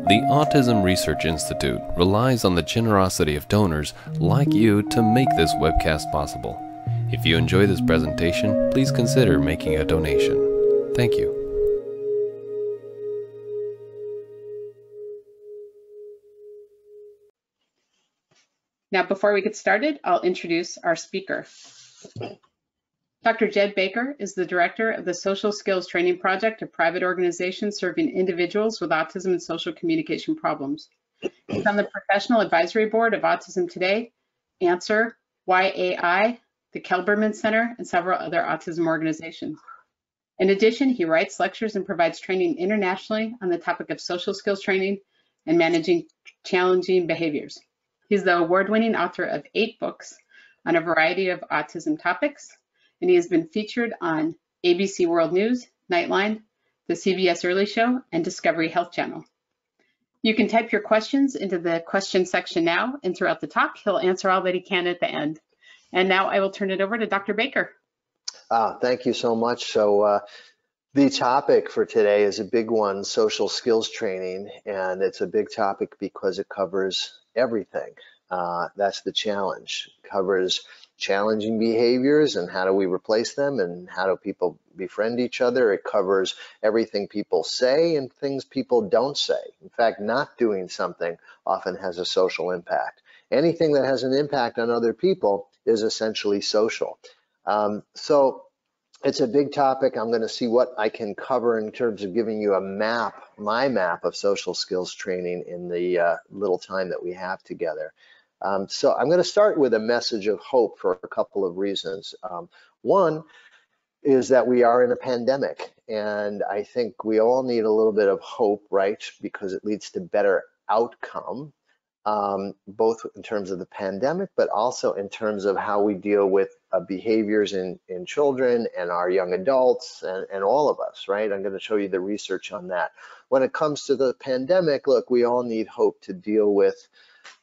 The Autism Research Institute relies on the generosity of donors like you to make this webcast possible. If you enjoy this presentation, please consider making a donation. Thank you. Now, before we get started, I'll introduce our speaker. Dr. Jed Baker is the director of the Social Skills Training Project, a private organization serving individuals with autism and social communication problems. He's on the professional advisory board of Autism Today, Answer, YAI, the Kelberman Center, and several other autism organizations. In addition, he writes, lectures, and provides training internationally on the topic of social skills training and managing challenging behaviors. He's the award-winning author of 8 books on a variety of autism topics, and he has been featured on ABC World News, Nightline, the CBS Early Show, and Discovery Health Channel. You can type your questions into the question section now, and throughout the talk, he'll answer all that he can at the end. And now I will turn it over to Dr. Baker. Thank you so much. So the topic for today is a big one, social skills training, and it's a big topic because it covers everything. That's the challenge. It covers challenging behaviors and how do we replace them and how do people befriend each other. It covers everything people say and things people don't say. In fact, not doing something often has a social impact. Anything that has an impact on other people is essentially social. So it's a big topic. I'm going to see what I can cover in terms of giving you a map, my map of social skills training in the little time that we have together. So I'm going to start with a message of hope for a couple of reasons. One is that we are in a pandemic, and I think we all need a little bit of hope, right? Because it leads to better outcome, both in terms of the pandemic, but also in terms of how we deal with behaviors in children and our young adults and all of us, right? I'm going to show you the research on that. When it comes to the pandemic, look, we all need hope to deal with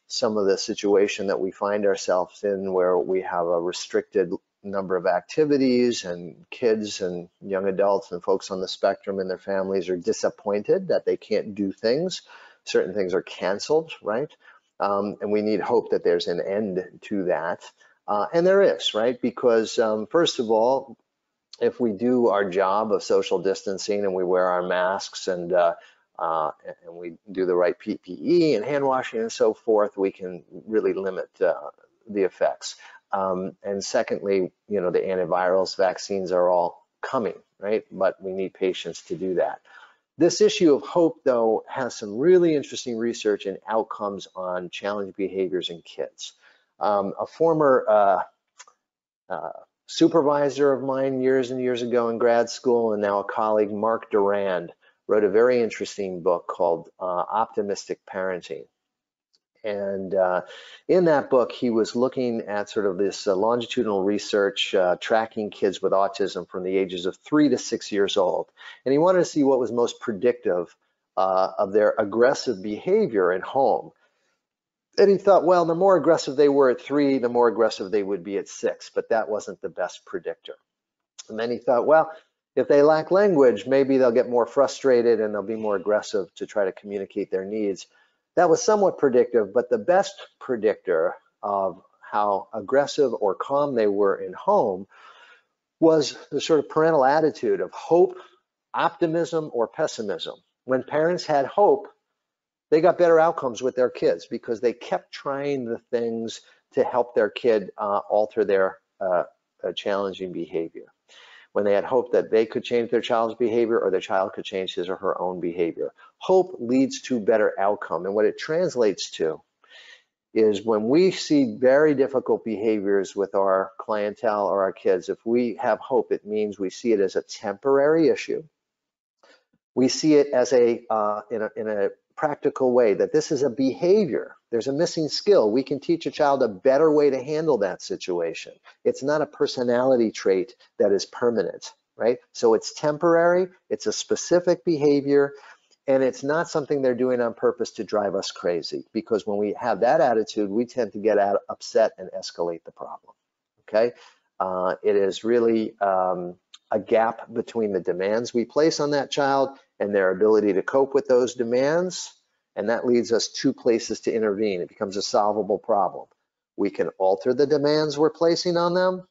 some of the situation that we find ourselves in, where we have a restricted number of activities, and kids and young adults and folks on the spectrum and their families are disappointed that they can't do things. Certain things are canceled, right? And we need hope that there's an end to that. And there is, right? Because first of all, if we do our job of social distancing and we wear our masks and we do the right PPE and hand washing and so forth, we can really limit the effects. And secondly, you know, the antivirals, vaccines are all coming, right? But we need patience to do that. This issue of hope, though, has some really interesting research and outcomes on challenged behaviors in kids. A former supervisor of mine years and years ago in grad school, and now a colleague, Mark Durand, wrote a very interesting book called Optimistic Parenting. And in that book, he was looking at sort of this longitudinal research tracking kids with autism from the ages of 3 to 6 years old. And he wanted to see what was most predictive of their aggressive behavior at home. And he thought, well, the more aggressive they were at 3, the more aggressive they would be at 6, but that wasn't the best predictor. And then he thought, well, if they lack language, maybe they'll get more frustrated and they'll be more aggressive to try to communicate their needs. That was somewhat predictive, but the best predictor of how aggressive or calm they were in home was the sort of parental attitude of hope, optimism, or pessimism. When parents had hope, they got better outcomes with their kids because they kept trying the things to help their kid alter their challenging behavior. When they had hope that they could change their child's behavior or their child could change his or her own behavior. Hope leads to better outcome. And what it translates to is when we see very difficult behaviors with our clientele or our kids, if we have hope, it means we see it as a temporary issue. We see it as in a practical way, that this is a behavior. There's a missing skill. We can teach a child a better way to handle that situation. It's not a personality trait that is permanent, right? So it's temporary, it's a specific behavior, and it's not something they're doing on purpose to drive us crazy, because when we have that attitude, we tend to get upset and escalate the problem, okay? It is really a gap between the demands we place on that child and their ability to cope with those demands And that leads us two places to intervene. It becomes a solvable problem. We can alter the demands we're placing on them,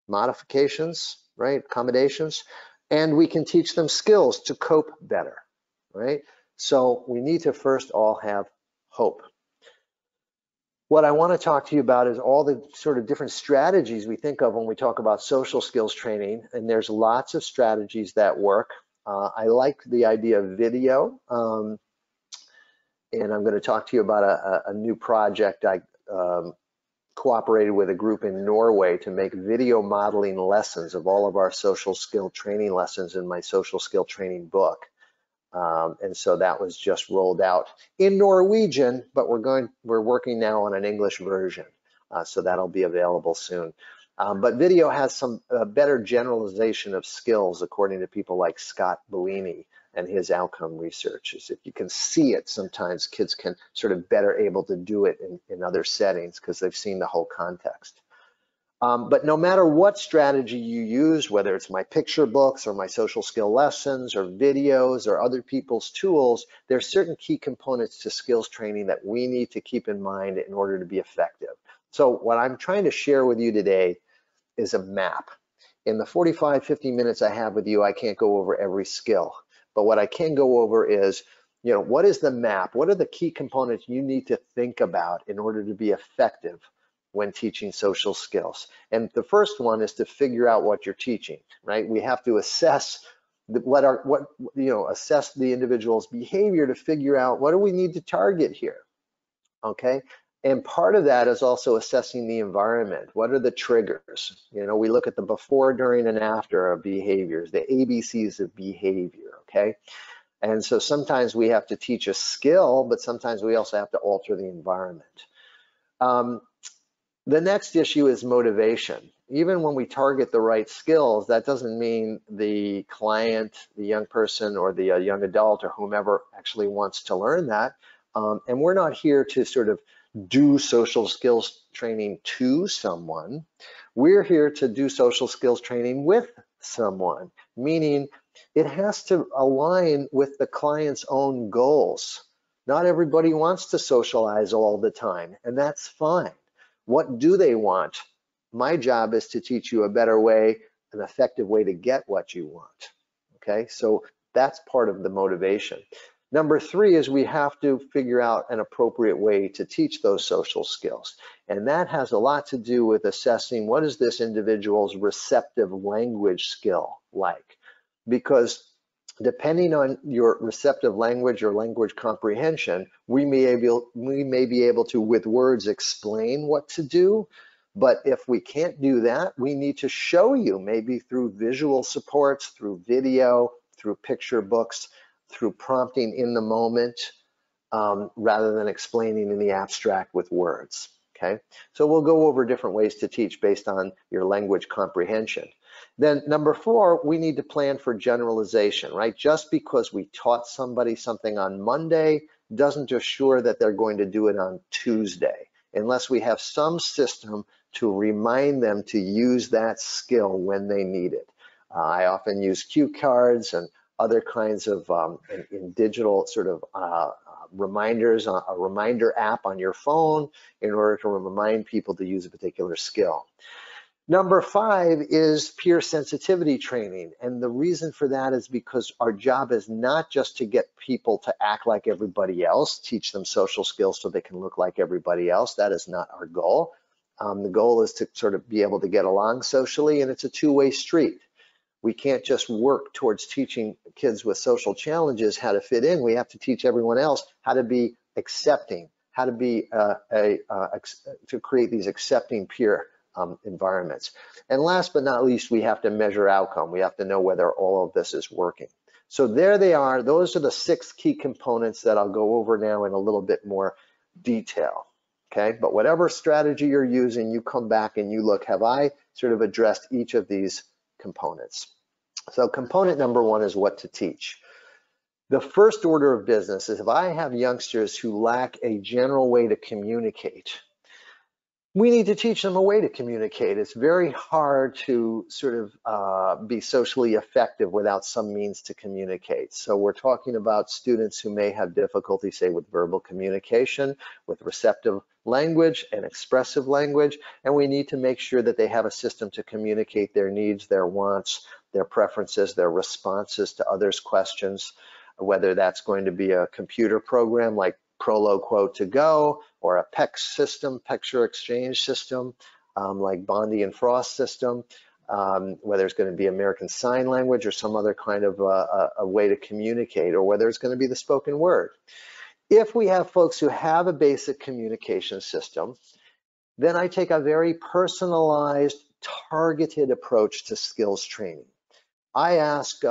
modifications, right, accommodations, and we can teach them skills to cope better, right? So we need to first all have hope. What I want to talk to you about is all the sort of different strategies we think of when we talk about social skills training, and there's lots of strategies that work. I like the idea of video, and I'm going to talk to you about a new project. I cooperated with a group in Norway to make video modeling lessons of all of our social skill training lessons in my social skill training book. And so that was just rolled out in Norwegian, but we're working now on an English version. So that'll be available soon. But video has some better generalization of skills, according to people like Scott Bellini and his outcome research. Is if you can see it, sometimes kids can sort of better able to do it in other settings because they've seen the whole context. But no matter what strategy you use, whether it's my picture books or my social skill lessons or videos or other people's tools, there's certain key components to skills training that we need to keep in mind in order to be effective. So what I'm trying to share with you today is a map. In the 45, 50 minutes I have with you, I can't go over every skill. But what I can go over is, what is the map? What are the key components you need to think about in order to be effective when teaching social skills? And the first one is to figure out what you're teaching, right? We have to assess assess the individual's behavior to figure out what do we need to target here, okay? And part of that is also assessing the environment. What are the triggers? We look at the before, during, and after of behaviors, the ABCs of behavior, okay? And so sometimes we have to teach a skill, but sometimes we also have to alter the environment. The next issue is motivation. Even when we target the right skills, that doesn't mean the client, the young person, or the young adult, or whomever actually wants to learn that. And we're not here to sort of do social skills training to someone. We're here to do social skills training with someone, meaning it has to align with the client's own goals. Not everybody wants to socialize all the time, and that's fine. What do they want? My job is to teach you a better way, an effective way to get what you want. Okay, so that's part of the motivation. Number three is we have to figure out an appropriate way to teach those social skills. And that has a lot to do with assessing what is this individual's receptive language skill like. Because depending on your receptive language or language comprehension, we may be able to, with words, explain what to do. But if we can't do that, we need to show you, maybe through visual supports, through video, through picture books, through prompting in the moment, rather than explaining in the abstract with words, okay? So we'll go over different ways to teach based on your language comprehension. Then number four, we need to plan for generalization, right? Just because we taught somebody something on Monday doesn't assure that they're going to do it on Tuesday, unless we have some system to remind them to use that skill when they need it. I often use cue cards and other kinds of in digital sort of reminders, a reminder app on your phone in order to remind people to use a particular skill. Number five is peer sensitivity training. And the reason for that is because our job is not just to get people to act like everybody else, teach them social skills so they can look like everybody else. That is not our goal. The goal is to sort of be able to get along socially, and it's a two-way street. We can't just work towards teaching kids with social challenges how to fit in. We have to teach everyone else how to be accepting, how to be to create these accepting peer environments. And last but not least, we have to measure outcome. We have to know whether all of this is working. So there they are. Those are the 6 key components that I'll go over now in a little bit more detail. Okay, but whatever strategy you're using, you come back and you look, have I sort of addressed each of these components? So component number 1 is what to teach. The first order of business is if I have youngsters who lack a general way to communicate, we need to teach them a way to communicate. It's very hard to sort of be socially effective without some means to communicate. So we're talking about students who may have difficulty, say, with verbal communication, with receptive language and expressive language, and we need to make sure that they have a system to communicate their needs, their wants, their preferences, their responses to others' questions, whether that's going to be a computer program like Proloquo to Go, or a PEX system, picture exchange system, like Bondi and Frost system, whether it's going to be American Sign Language or some other kind of a way to communicate, or whether it's going to be the spoken word. If we have folks who have a basic communication system, then I take a very personalized, targeted approach to skills training. I ask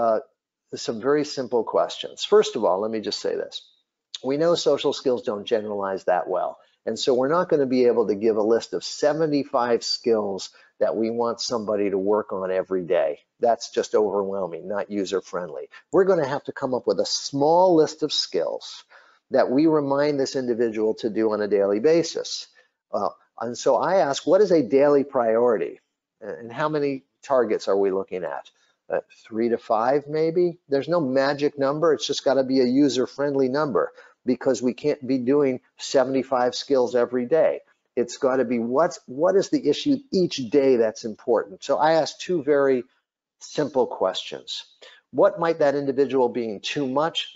some very simple questions. First of all, let me just say this. We know social skills don't generalize that well. And so we're not going to be able to give a list of 75 skills that we want somebody to work on every day. That's just overwhelming, not user-friendly. We're going to have to come up with a small list of skills that we remind this individual to do on a daily basis. And so I ask, what is a daily priority? And how many targets are we looking at? 3 to 5 maybe? There's no magic number. It's just got to be a user-friendly number, because we can't be doing 75 skills every day. It's got to be what is the issue each day that's important. So I ask 2 very simple questions. What might that individual being too much?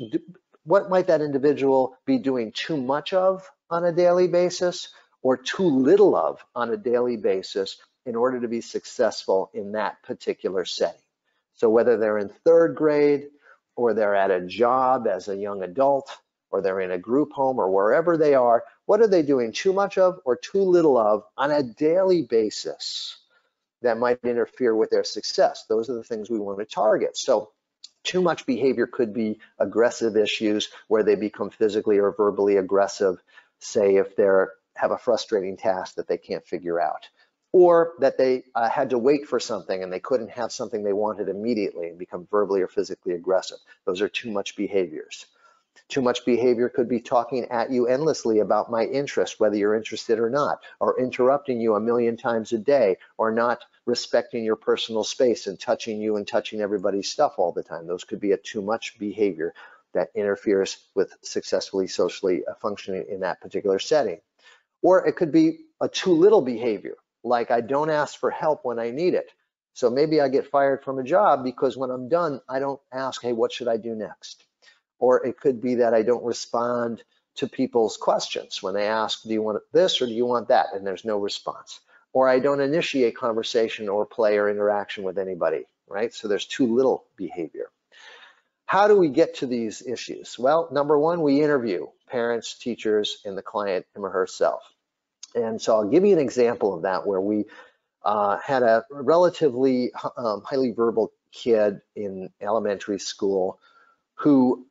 What might that individual be doing too much of on a daily basis, or too little of on a daily basis in order to be successful in that particular setting? So whether they're in 3rd grade, or they're at a job as a young adult, or they're in a group home, or wherever they are, what are they doing too much of or too little of on a daily basis that might interfere with their success? Those are the things we want to target. So too much behavior could be aggressive issues where they become physically or verbally aggressive, say if they have a frustrating task that they can't figure out, or that they had to wait for something and they couldn't have something they wanted immediately and become verbally or physically aggressive. Those are too much behaviors. Too much behavior could be talking at you endlessly about my interest, whether you're interested or not, or interrupting you a million times a day, or not respecting your personal space and touching you and touching everybody's stuff all the time. Those could be a too much behavior that interferes with successfully socially functioning in that particular setting. Or it could be a too little behavior, like I don't ask for help when I need it. So maybe I get fired from a job because when I'm done, I don't ask, hey, what should I do next? Or it could be that I don't respond to people's questions when they ask, do you want this or do you want that? And there's no response. Or I don't initiate conversation or play or interaction with anybody, right? So there's too little behavior. How do we get to these issues? Well, number one, we interview parents, teachers, and the client him or herself. And so I'll give you an example of that where we had a relatively highly verbal kid in elementary school who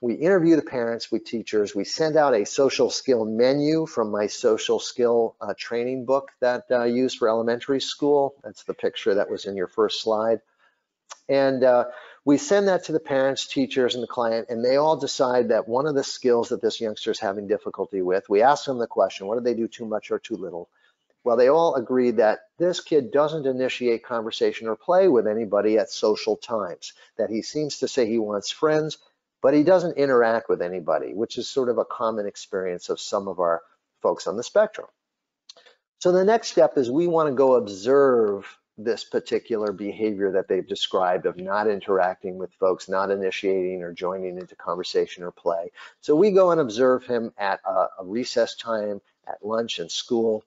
we interview the parents, we teachers, we send out a social skill menu from my social skill training book that I use for elementary school. That's the picture that was in your first slide. And we send that to the parents, teachers, and the client, and they all decide that one of the skills that this youngster is having difficulty with, we ask them the question, what do they do too much or too little? Well, they all agreed that this kid doesn't initiate conversation or play with anybody at social times, that he seems to say he wants friends, but he doesn't interact with anybody, which is sort of a common experience of some of our folks on the spectrum. So the next step is we want to go observe this particular behavior that they've described of not interacting with folks, not initiating or joining into conversation or play. So we go and observe him at a recess time, at lunch and school.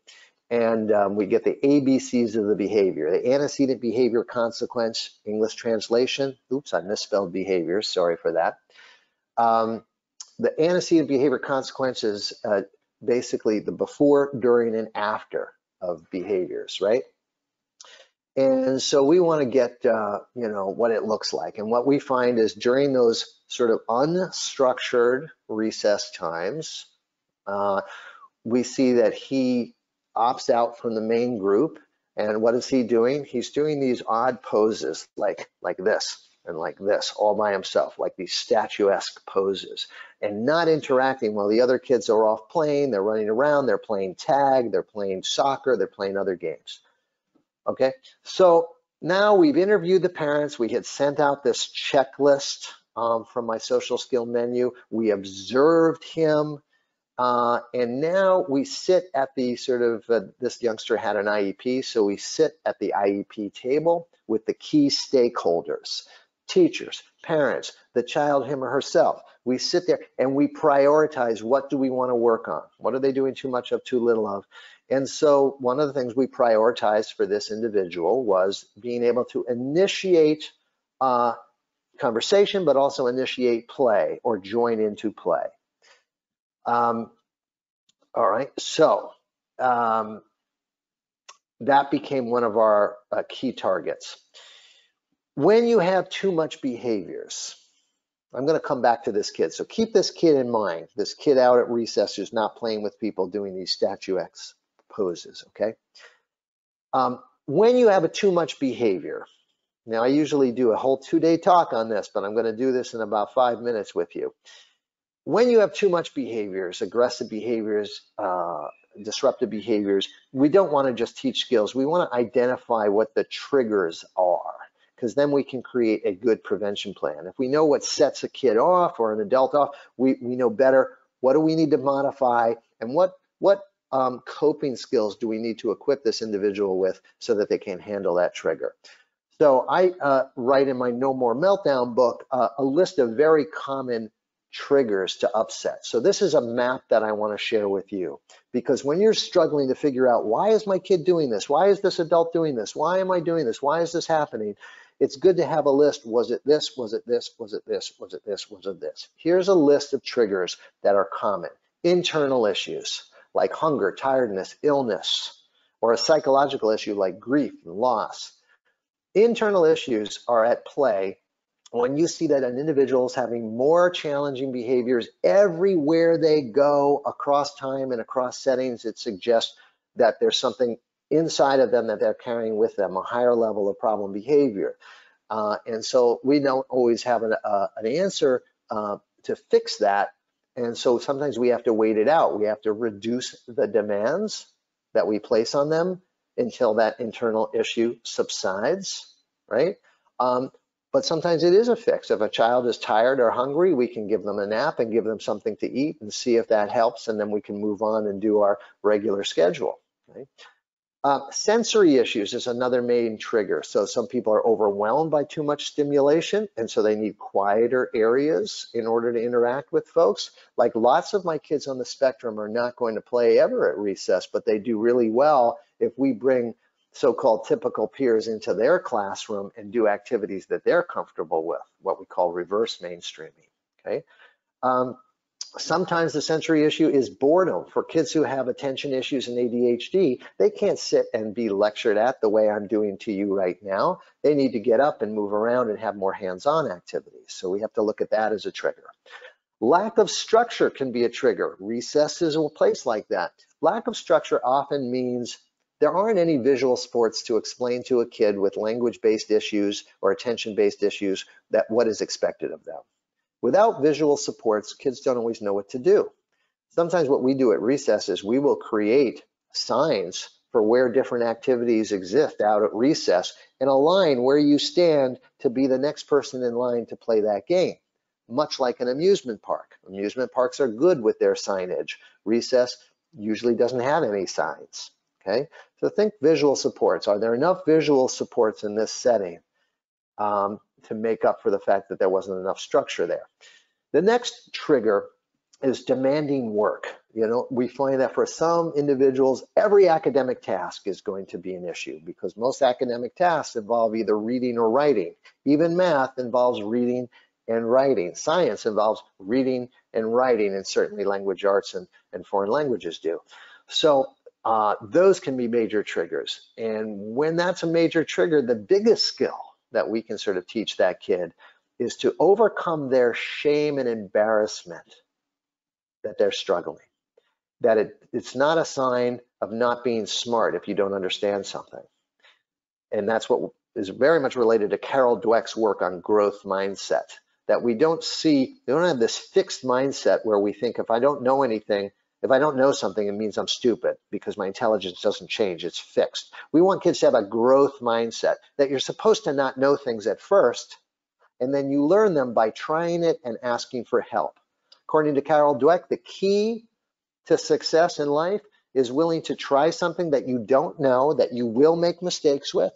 And we get the ABCs of the behavior. The antecedent behavior consequence, English translation. Oops, I misspelled behavior, sorry for that. The antecedent behavior consequence is basically the before, during, and after of behaviors, right? And so we want to get, what it looks like. And what we find is during those sort of unstructured recess times, we see that he opts out from the main group. And what is he doing? He's doing these odd poses like this and like this all by himself, like these statuesque poses. and not interacting while the other kids are off playing, they're running around, they're playing tag, they're playing soccer, they're playing other games. Okay, so now we've interviewed the parents, we had sent out this checklist from my social skill menu, we observed him, and now we sit at the sort of, this youngster had an IEP, so we sit at the IEP table with the key stakeholders, teachers, parents, the child, him or herself. We sit there and we prioritize, what do we want to work on? What are they doing too much of, too little of? And so one of the things we prioritized for this individual was being able to initiate conversation, but also initiate play or join into play. All right, so that became one of our key targets. When you have too much behaviors, I'm going to come back to this kid, so keep this kid in mind, this kid out at recess who's not playing with people doing these statue X poses, okay? When you have too much behavior, now I usually do a whole 2-day talk on this, but I'm going to do this in about 5 minutes with you. When you have too much behaviors, aggressive behaviors, disruptive behaviors, we don't want to just teach skills. We want to identify what the triggers are, because then we can create a good prevention plan. If we know what sets a kid off or an adult off, we know better what do we need to modify and what coping skills do we need to equip this individual with so that they can handle that trigger. So I write in my No More Meltdown book a list of very common triggers to upset. So this is a map that I want to share with you, because when you're struggling to figure out, why is my kid doing this? Why is this adult doing this? Why am I doing this? Why is this happening? It's good to have a list. Was it this? Was it this? Was it this? Was it this? Was it this? Here's a list of triggers that are common. Internal issues like hunger, tiredness, illness, or a psychological issue like grief and loss. Internal issues are at play when you see that an individual is having more challenging behaviors everywhere they go across time and across settings. It suggests that there's something inside of them that they're carrying with them, a higher level of problem behavior. And so we don't always have an answer to fix that. And so sometimes we have to wait it out. We have to reduce the demands that we place on them until that internal issue subsides, right? But sometimes it is a fix. If a child is tired or hungry, we can give them a nap and give them something to eat and see if that helps, and then we can move on and do our regular schedule. Right? Sensory issues is another main trigger. So some people are overwhelmed by too much stimulation, and so they need quieter areas in order to interact with folks. Like lots of my kids on the spectrum are not going to play ever at recess, but they do really well if we bring so-called typical peers into their classroom and do activities that they're comfortable with, what we call reverse mainstreaming, okay? Sometimes the sensory issue is boredom. For kids who have attention issues and ADHD, they can't sit and be lectured at the way I'm doing to you right now. They need to get up and move around and have more hands-on activities. So we have to look at that as a trigger. Lack of structure can be a trigger. Recess is a place like that. Lack of structure often means there aren't any visual supports to explain to a kid with language-based issues or attention-based issues that what is expected of them. Without visual supports, kids don't always know what to do. Sometimes what we do at recess is we will create signs for where different activities exist out at recess and align where you stand to be the next person in line to play that game, much like an amusement park. Amusement parks are good with their signage. Recess usually doesn't have any signs, okay? So think visual supports. Are there enough visual supports in this setting to make up for the fact that there wasn't enough structure there? The next trigger is demanding work. You know, we find that for some individuals, every academic task is going to be an issue because most academic tasks involve either reading or writing. Even math involves reading and writing. Science involves reading and writing, and certainly language arts and foreign languages do. So those can be major triggers. And when that's a major trigger, the biggest skill that we can sort of teach that kid is to overcome their shame and embarrassment that they're struggling. That it's not a sign of not being smart if you don't understand something. And that's what is very much related to Carol Dweck's work on growth mindset. that we don't have this fixed mindset where we think if I don't know anything, if I don't know something, it means I'm stupid because my intelligence doesn't change, it's fixed. We want kids to have a growth mindset, that you're supposed to not know things at first, and then you learn them by trying it and asking for help. According to Carol Dweck, the key to success in life is willing to try something that you don't know, that you will make mistakes with,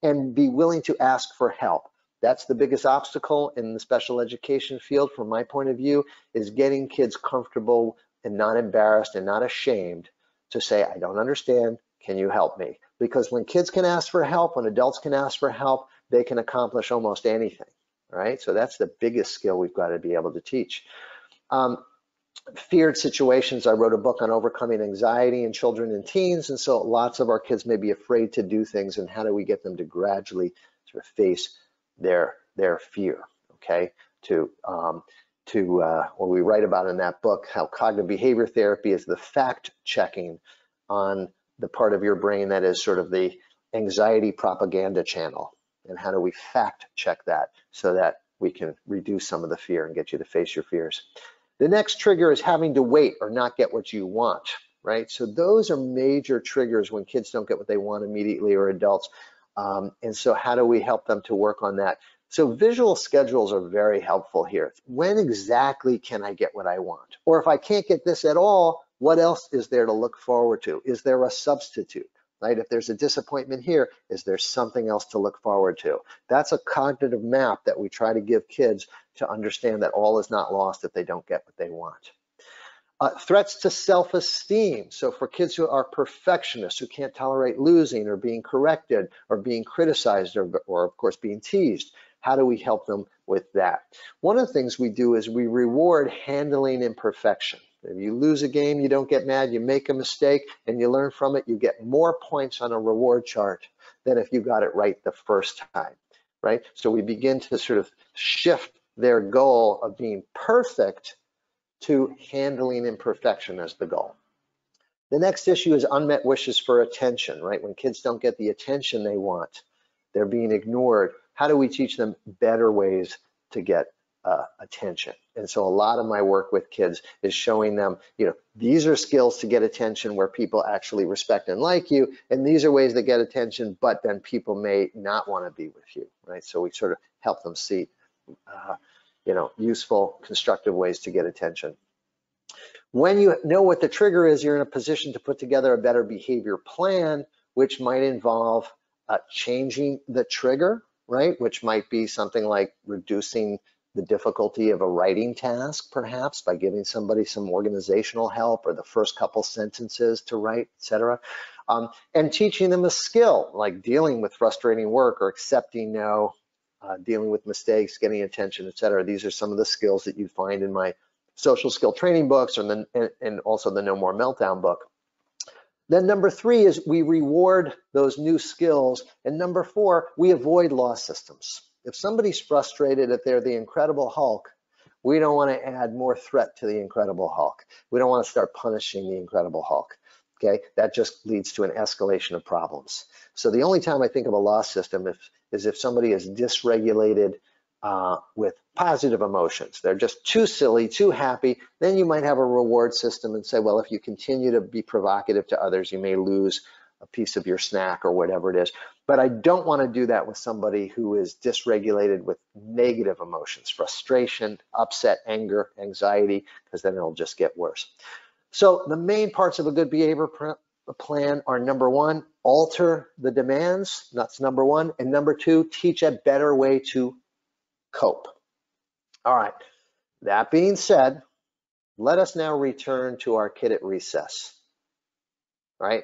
and be willing to ask for help. That's the biggest obstacle in the special education field, from my point of view, is getting kids comfortable and not embarrassed and not ashamed to say, I don't understand, can you help me? Because when kids can ask for help, when adults can ask for help, they can accomplish almost anything, right? So that's the biggest skill we've got to be able to teach. Feared situations, I wrote a book on overcoming anxiety in children and teens, and so lots of our kids may be afraid to do things, and how do we get them to gradually sort of face their fear, okay? What we write about in that book, how cognitive behavior therapy is the fact checking on the part of your brain that is sort of the anxiety propaganda channel, and how do we fact check that so that we can reduce some of the fear and get you to face your fears. The next trigger is having to wait or not get what you want, right? So those are major triggers when kids don't get what they want immediately, or adults. And so how do we help them to work on that? So visual schedules are very helpful here. When exactly can I get what I want? Or if I can't get this at all, what else is there to look forward to? Is there a substitute, right? If there's a disappointment here, is there something else to look forward to? That's a cognitive map that we try to give kids to understand that all is not lost if they don't get what they want. Threats to self-esteem. So for kids who are perfectionists, who can't tolerate losing or being corrected or being criticized or of course being teased, how do we help them with that? One of the things we do is we reward handling imperfection. If you lose a game, you don't get mad, you make a mistake and you learn from it, you get more points on a reward chart than if you got it right the first time, right? So we begin to sort of shift their goal of being perfect to handling imperfection as the goal. The next issue is unmet wishes for attention, right? When kids don't get the attention they want, they're being ignored. How do we teach them better ways to get attention? And so a lot of my work with kids is showing them, these are skills to get attention where people actually respect and like you, and these are ways to get attention, but then people may not want to be with you, right? So we sort of help them see useful, constructive ways to get attention. When you know what the trigger is, you're in a position to put together a better behavior plan, which might involve changing the trigger, right? Which might be something like reducing the difficulty of a writing task, perhaps by giving somebody some organizational help or the first couple sentences to write, etc. And teaching them a skill like dealing with frustrating work or accepting no, dealing with mistakes, getting attention, etc. These are some of the skills that you find in my social skill training books and also the No More Meltdown book. Then number 3 is we reward those new skills. And number 4, we avoid loss systems. If somebody's frustrated that they're the Incredible Hulk, we don't want to add more threat to the Incredible Hulk. We don't want to start punishing the Incredible Hulk. Okay, that just leads to an escalation of problems. So the only time I think of a loss system is if somebody is dysregulated with positive emotions. They're just too silly, too happy. Then you might have a reward system and say, well, if you continue to be provocative to others, you may lose a piece of your snack or whatever it is. But I don't want to do that with somebody who is dysregulated with negative emotions, frustration, upset, anger, anxiety, because then it'll just get worse. So the main parts of a good behavior plan are, number 1, alter the demands. That's number 1. And number 2, teach a better way to cope. All right, that being said, let us now return to our kid at recess, right?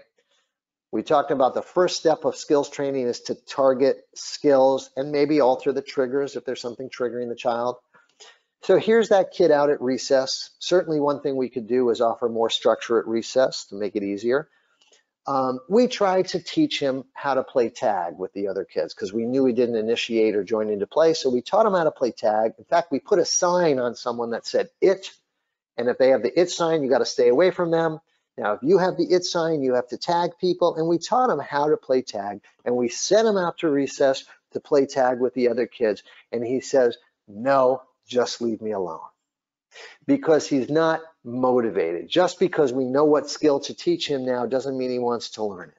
We talked about the first step of skills training is to target skills and maybe alter the triggers if there's something triggering the child. So here's that kid out at recess. Certainly one thing we could do is offer more structure at recess to make it easier. We tried to teach him how to play tag with the other kids because we knew he didn't initiate or join into play. So we taught him how to play tag. In fact, we put a sign on someone that said it, and if they have the it sign, you got to stay away from them. Now, if you have the it sign, you have to tag people, and we taught him how to play tag, and we sent him out to recess to play tag with the other kids, and he says, no, just leave me alone. Because he's not motivated. Just because we know what skill to teach him now doesn't mean he wants to learn it.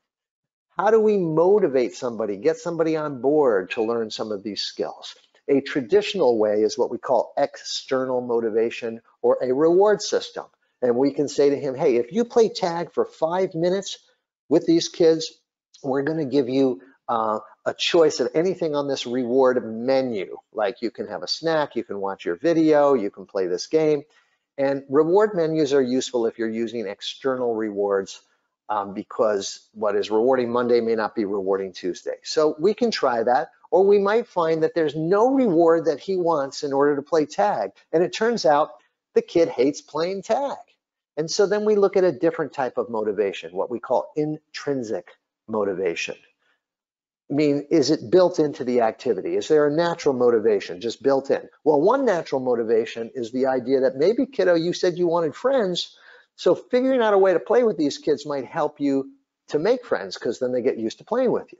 How do we motivate somebody, get somebody on board to learn some of these skills? A traditional way is what we call external motivation or a reward system. And we can say to him, hey, if you play tag for 5 minutes with these kids, we're going to give you a choice of anything on this reward menu. Like you can have a snack, you can watch your video, you can play this game. And reward menus are useful if you're using external rewards because what is rewarding Monday may not be rewarding Tuesday. So we can try that, or we might find that there's no reward that he wants in order to play tag. And it turns out the kid hates playing tag. And so then we look at a different type of motivation, what we call intrinsic motivation. I mean, is it built into the activity? Is there a natural motivation just built in? Well, one natural motivation is the idea that maybe, kiddo, you said you wanted friends, so figuring out a way to play with these kids might help you to make friends because then they get used to playing with you.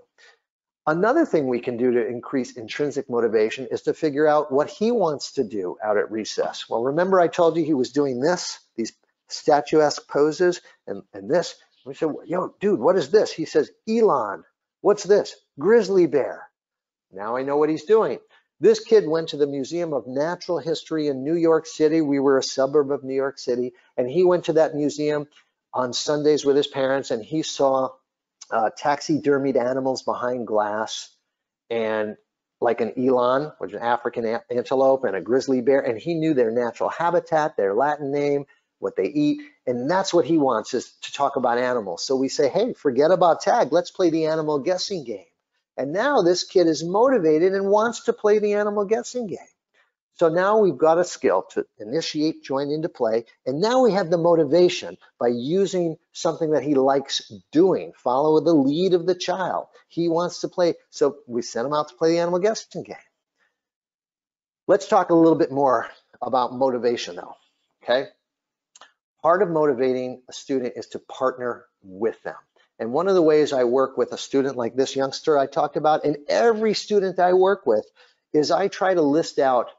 Another thing we can do to increase intrinsic motivation is to figure out what he wants to do out at recess. Well, remember I told you he was doing this, these statuesque poses and this? We said, yo, dude, what is this? He says, Elon. What's this? Grizzly bear. Now I know what he's doing. This kid went to the Museum of Natural History in New York City. We were a suburb of New York City, and he went to that museum on Sundays with his parents, and he saw taxidermied animals behind glass, and like an eland, which is an African antelope, and a grizzly bear, and he knew their natural habitat, their Latin name, what they eat, and that's what he wants, is to talk about animals. So we say, hey, forget about tag, let's play the animal guessing game. And now this kid is motivated and wants to play the animal guessing game. So now we've got a skill to initiate, join into play, and now we have the motivation by using something that he likes doing, follow the lead of the child. He wants to play, so we sent him out to play the animal guessing game. Let's talk a little bit more about motivation though, okay? Part of motivating a student is to partner with them. And one of the ways I work with a student like this youngster I talked about, and every student I work with, is I try to list out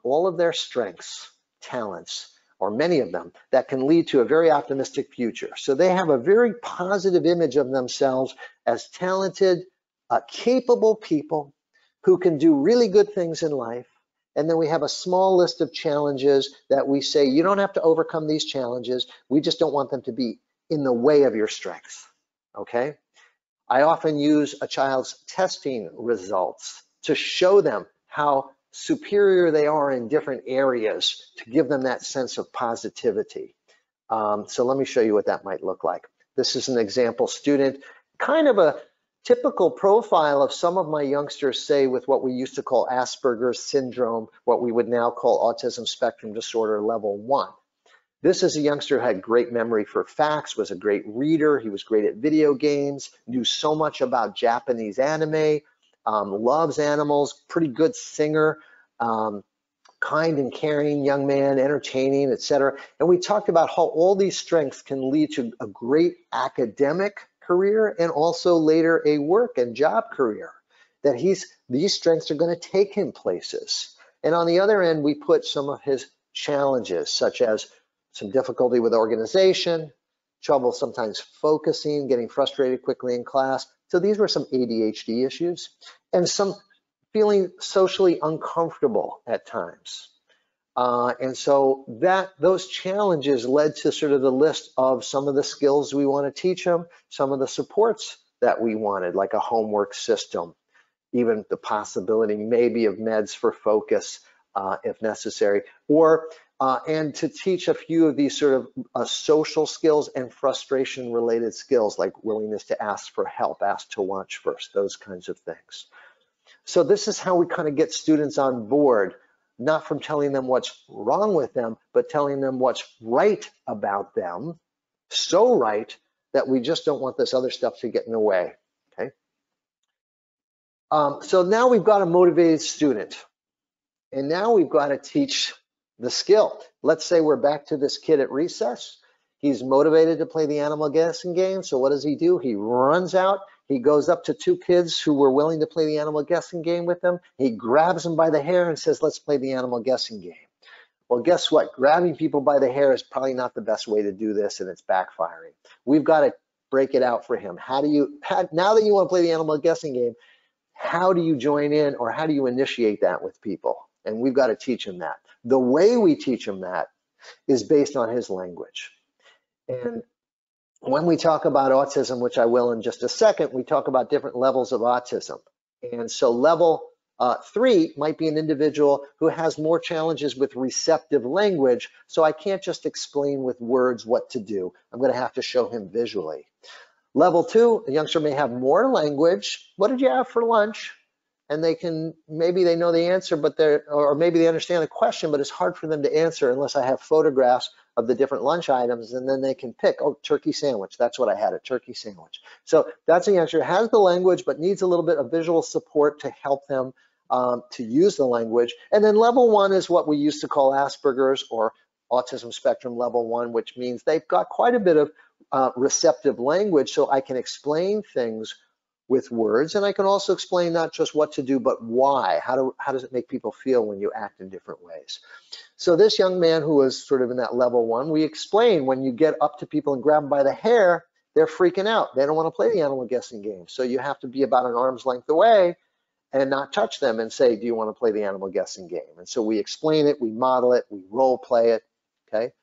all of their strengths, talents, or many of them, that can lead to a very optimistic future. So they have a very positive image of themselves as talented, capable people who can do really good things in life. And then we have a small list of challenges that we say, you don't have to overcome these challenges. We just don't want them to be in the way of your strengths, okay? I often use a child's testing results to show them how superior they are in different areas to give them that sense of positivity. So let me show you what that might look like. This is an example student, kind of a typical profile of some of my youngsters, say, with what we used to call Aspergers Syndrome, what we would now call Autism Spectrum Disorder Level 1. This is a youngster who had great memory for facts, was a great reader, he was great at video games, knew so much about Japanese anime, loves animals, pretty good singer, kind and caring young man, entertaining, etc. And we talked about how all these strengths can lead to a great academic career and also later a work and job career, that these strengths are going to take him places. And on the other end, we put some of his challenges, such as some difficulty with organization, trouble sometimes focusing, getting frustrated quickly in class. So these were some ADHD issues, and some feeling socially uncomfortable at times. And so those challenges led to sort of the list of some of the skills we want to teach them, some of the supports that we wanted, like a homework system, even the possibility maybe of meds for focus if necessary, or and to teach a few of these sort of social skills and frustration related skills, like willingness to ask for help, ask to watch first, those kinds of things. So this is how we kind of get students on board, not from telling them what's wrong with them, but telling them what's right about them, so right that we just don't want this other stuff to get in the way, okay? So now we've got a motivated student, and now we've got to teach the skill. Let's say we're back to this kid at recess. He's motivated to play the animal guessing game, so what does he do? He runs out, He goes up to two kids who were willing to play the animal guessing game with him. He grabs them by the hair and says, let's play the animal guessing game. Well, guess what? Grabbing people by the hair is probably not the best way to do this, and it's backfiring. We've got to break it out for him. Now that you want to play the animal guessing game, how do you join in, or how do you initiate that with people? And we've got to teach him that. The way we teach him that is based on his language. And when we talk about autism, which I will in just a second, we talk about different levels of autism. And so level 3 might be an individual who has more challenges with receptive language, so I can't just explain with words what to do. I'm going to have to show him visually. Level 2, a youngster may have more language. What did you have for lunch? And maybe they know the answer, or maybe they understand the question, but it's hard for them to answer unless I have photographs of the different lunch items, and then they can pick, oh, turkey sandwich. That's what I had, a turkey sandwich. So that's a youngster who has the language, but needs a little bit of visual support to help them to use the language. And then level 1 is what we used to call Asperger's, or autism spectrum level 1, which means they've got quite a bit of receptive language, so I can explain things with words, and I can also explain not just what to do, but why. How does it make people feel when you act in different ways? So this young man who was sort of in that level 1, we explain when you get up to people and grab them by the hair, they're freaking out. They don't want to play the animal guessing game. So you have to be about an arm's length away and not touch them and say, do you want to play the animal guessing game? And so we explain it, we model it, we role play it, okay?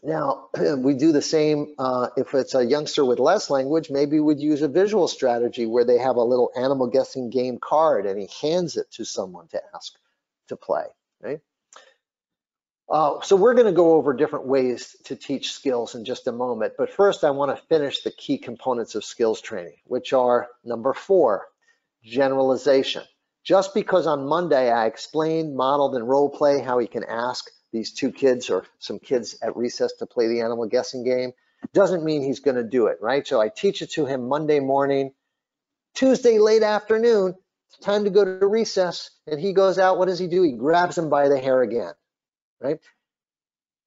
Now, we do the same if it's a youngster with less language. Maybe we'd use a visual strategy where they have a little animal guessing game card and he hands it to someone to ask to play, right? So we're going to go over different ways to teach skills in just a moment. But first, I want to finish the key components of skills training, which are number 4, generalization. Just because on Monday I explained, modeled, and role play how he can ask these two kids or some kids at recess to play the animal guessing game, doesn't mean he's going to do it, right? So I teach it to him Monday morning, Tuesday late afternoon, it's time to go to recess, and he goes out. What does he do? He grabs him by the hair again, right?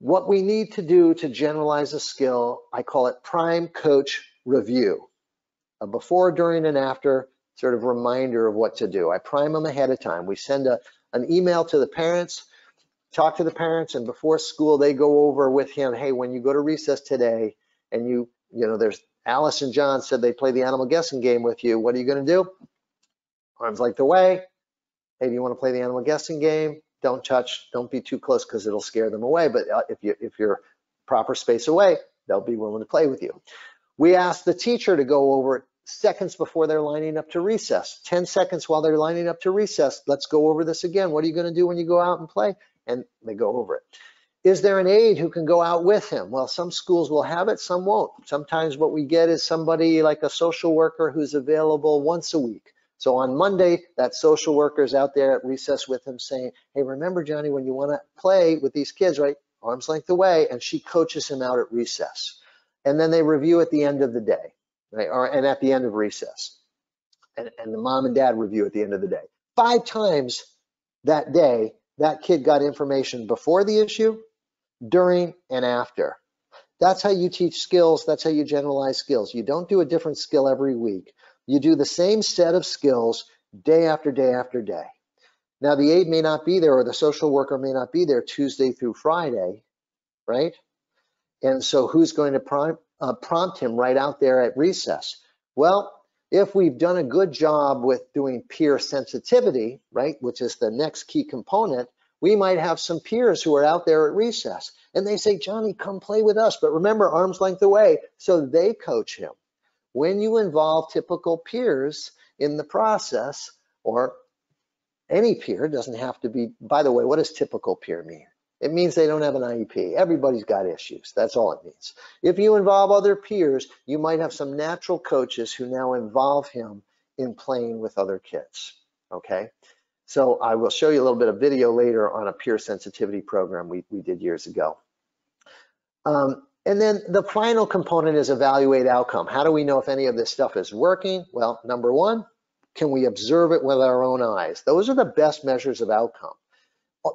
What we need to do to generalize a skill, I call it prime coach review, a before, during, and after sort of reminder of what to do. I prime them ahead of time. We send an email to the parents, talk to the parents, and before school they go over with him, hey, when you go to recess today and you know there's Alice and John said they play the animal guessing game with you, what are you going to do? Arms length away. Hey, do you want to play the animal guessing game? Don't touch, don't be too close because it'll scare them away, but if you're proper space away, they'll be willing to play with you. We ask the teacher to go over seconds before they're lining up to recess, 10 seconds while they're lining up to recess. Let's go over this again. What are you going to do when you go out and play? And they go over it. Is there an aide who can go out with him? Well, some schools will have it, some won't. Sometimes what we get is somebody like a social worker who's available once a week. So on Monday, that social worker is out there at recess with him saying, hey, remember, Johnny, when you want to play with these kids, right, arm's length away, and she coaches him out at recess. And then they review at the end of the day, right, and at the end of recess. And the mom and dad review at the end of the day. 5 times that day, that kid got information before the issue, during, and after. That's how you teach skills. That's how you generalize skills. You don't do a different skill every week. You do the same set of skills day after day after day. Now, the aide may not be there, or the social worker may not be there Tuesday through Friday, right? And so who's going to prompt him right out there at recess? Well, if we've done a good job with doing peer sensitivity, right, which is the next key component, we might have some peers who are out there at recess and they say, Johnny, come play with us. But remember, arm's length away. So they coach him. When you involve typical peers in the process, or any peer, doesn't have to be, by the way, what does typical peer mean? It means they don't have an IEP. Everybody's got issues. That's all it means. If you involve other peers, you might have some natural coaches who now involve him in playing with other kids, okay? So I will show you a little bit of video later on a peer sensitivity program we did years ago. And then the final component is evaluate outcome. How do we know if any of this stuff is working? Well, number 1, can we observe it with our own eyes? Those are the best measures of outcome.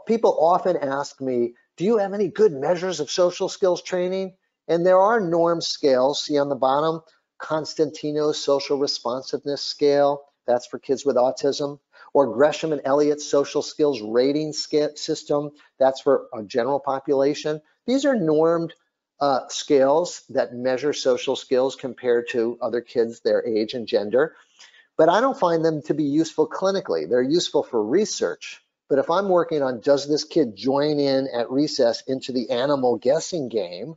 People often ask me, do you have any good measures of social skills training? And there are norm scales, see on the bottom, Constantino's social responsiveness scale, that's for kids with autism, or Gresham and Elliott's social skills rating system, that's for a general population. These are normed scales that measure social skills compared to other kids their age and gender, but I don't find them to be useful clinically. They're useful for research, but if I'm working on does this kid join in at recess into the animal guessing game,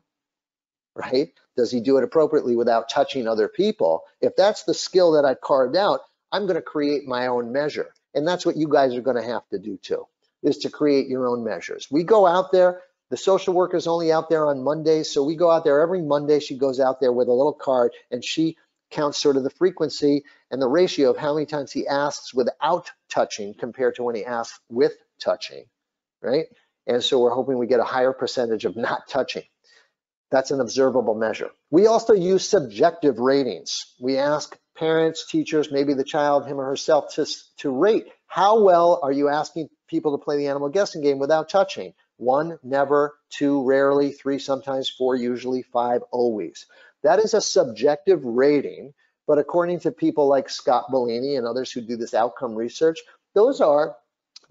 right? Does he do it appropriately without touching other people? If that's the skill that I've carved out, I'm going to create my own measure. And that's what you guys are going to have to do too, is to create your own measures. We go out there, the social worker's only out there on Mondays, so we go out there every Monday. She goes out there with a little card and she counts sort of the frequency and the ratio of how many times he asks without touching compared to when he asks with touching, right? And so we're hoping we get a higher percentage of not touching. That's an observable measure. We also use subjective ratings. We ask parents, teachers, maybe the child, him or herself, to rate how well are you asking people to play the animal guessing game without touching. 1, never, 2, rarely, 3, sometimes, 4, usually, 5, always. That is a subjective rating, but according to people like Scott Bellini and others who do this outcome research, those are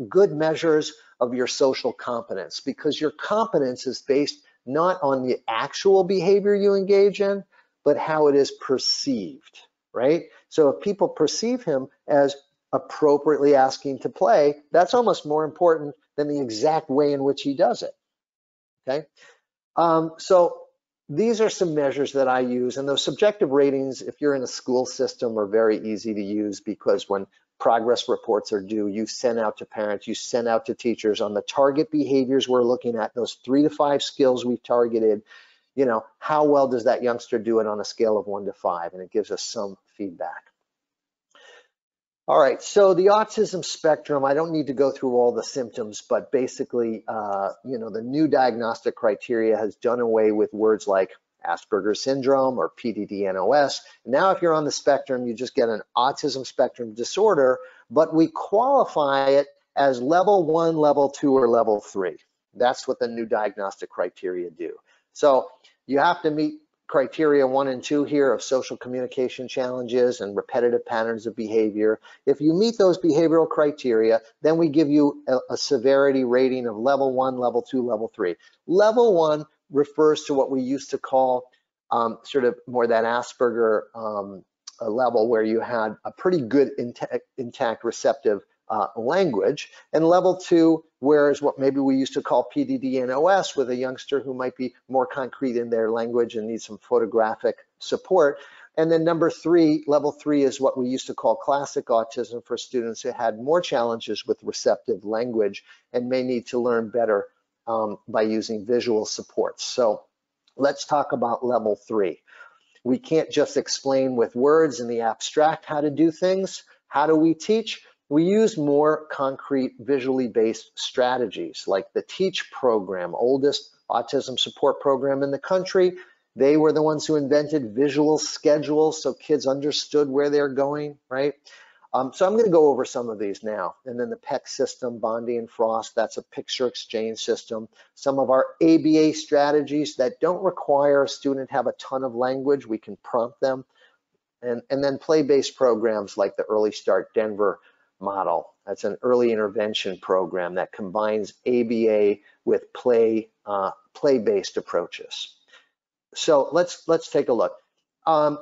good measures of your social competence, because your competence is based not on the actual behavior you engage in, but how it is perceived, right? So if people perceive him as appropriately asking to play, that's almost more important than the exact way in which he does it, okay? So these are some measures that I use, and those subjective ratings, if you're in a school system, are very easy to use, because when progress reports are due, you send out to parents, you send out to teachers on the target behaviors we're looking at, those 3 to 5 skills we've targeted, you know, how well does that youngster do it on a scale of 1 to 5, and it gives us some feedback. All right, so the autism spectrum, I don't need to go through all the symptoms, but basically, you know, the new diagnostic criteria has done away with words like Aspergers Syndrome or PDD-NOS. Now, if you're on the spectrum, you just get an autism spectrum disorder, but we qualify it as level 1, level 2, or level 3. That's what the new diagnostic criteria do. So you have to meet criteria 1 and 2 here of social communication challenges and repetitive patterns of behavior. If you meet those behavioral criteria, then we give you a severity rating of level 1, level 2, level 3. Level 1 refers to what we used to call sort of more that Asperger level, where you had a pretty good intact receptive language, and level 2, whereas what maybe we used to call PDD-NOS, with a youngster who might be more concrete in their language and needs some photographic support. And then number 3, level 3, is what we used to call classic autism, for students who had more challenges with receptive language and may need to learn better by using visual supports. So let's talk about level 3. We can't just explain with words in the abstract how to do things. How do we teach? We use more concrete, visually based strategies, like the TEACH program, oldest autism support program in the country. They were the ones who invented visual schedules so kids understood where they're going, right? So I'm going to go over some of these now. And then the PEC system, Bondi and Frost, that's a picture exchange system. Some of our ABA strategies that don't require a student to have a ton of language, we can prompt them. And then play-based programs like the Early Start Denver model. That's an early intervention program that combines ABA with play-based approaches. So let's take a look.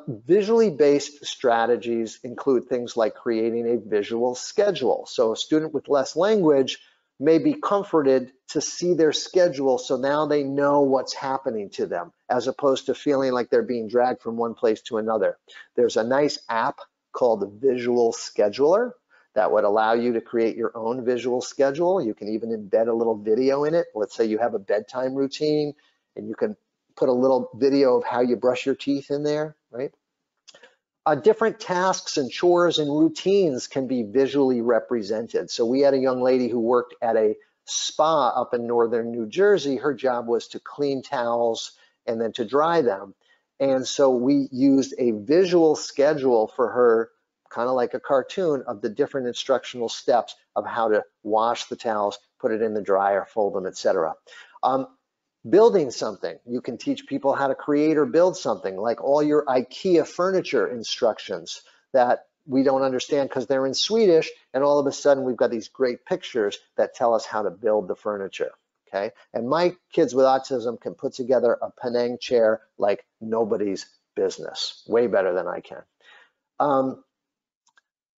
Visually based strategies include things like creating a visual schedule. So a student with less language may be comforted to see their schedule, so now they know what's happening to them, as opposed to feeling like they're being dragged from one place to another. There's a nice app called the Visual Scheduler that would allow you to create your own visual schedule. You can even embed a little video in it. Let's say you have a bedtime routine, and you can put a little video of how you brush your teeth in there, right? Different tasks and chores and routines can be visually represented. So we had a young lady who worked at a spa up in northern New Jersey. Her job was to clean towels and then to dry them. And so we used a visual schedule for her, kind of like a cartoon, of the different instructional steps of how to wash the towels, put it in the dryer, fold them, etc. Building something. You can teach people how to create or build something, like all your IKEA furniture instructions that we don't understand because they're in Swedish, and all of a sudden we've got these great pictures that tell us how to build the furniture, okay? And my kids with autism can put together a Penang chair like nobody's business, way better than I can.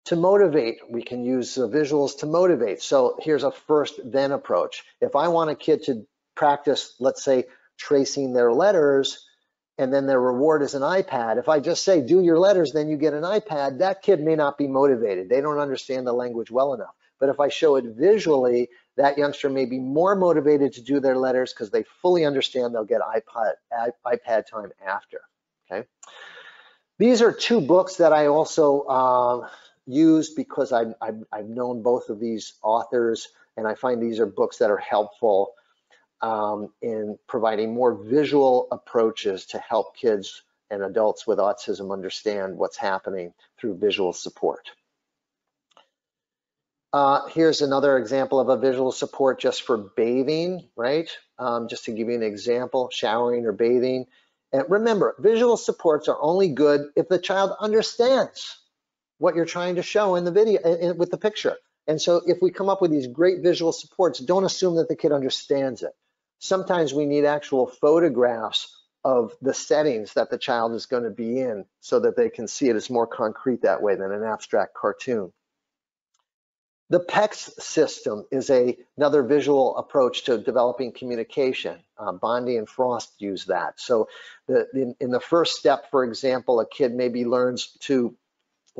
To motivate, we can use visuals to motivate. So here's a first then approach. If I want a kid to practice, let's say, tracing their letters, and then their reward is an iPad, if I just say, do your letters, then you get an iPad, that kid may not be motivated. They don't understand the language well enough. But if I show it visually, that youngster may be more motivated to do their letters because they fully understand they'll get iPad time after, okay? These are two books that I also use because I've known both of these authors, and I find these are books that are helpful in providing more visual approaches to help kids and adults with autism understand what's happening through visual support. Here's another example of a visual support just for bathing, right? Just to give you an example, showering or bathing. And remember, visual supports are only good if the child understands what you're trying to show in the video, with the picture. And so if we come up with these great visual supports, don't assume that the kid understands it. Sometimes we need actual photographs of the settings that the child is going to be in so that they can see it. It's more concrete that way than an abstract cartoon. The PECS system is another visual approach to developing communication. Bondi and Frost use that. So in the first step, for example, a kid maybe learns to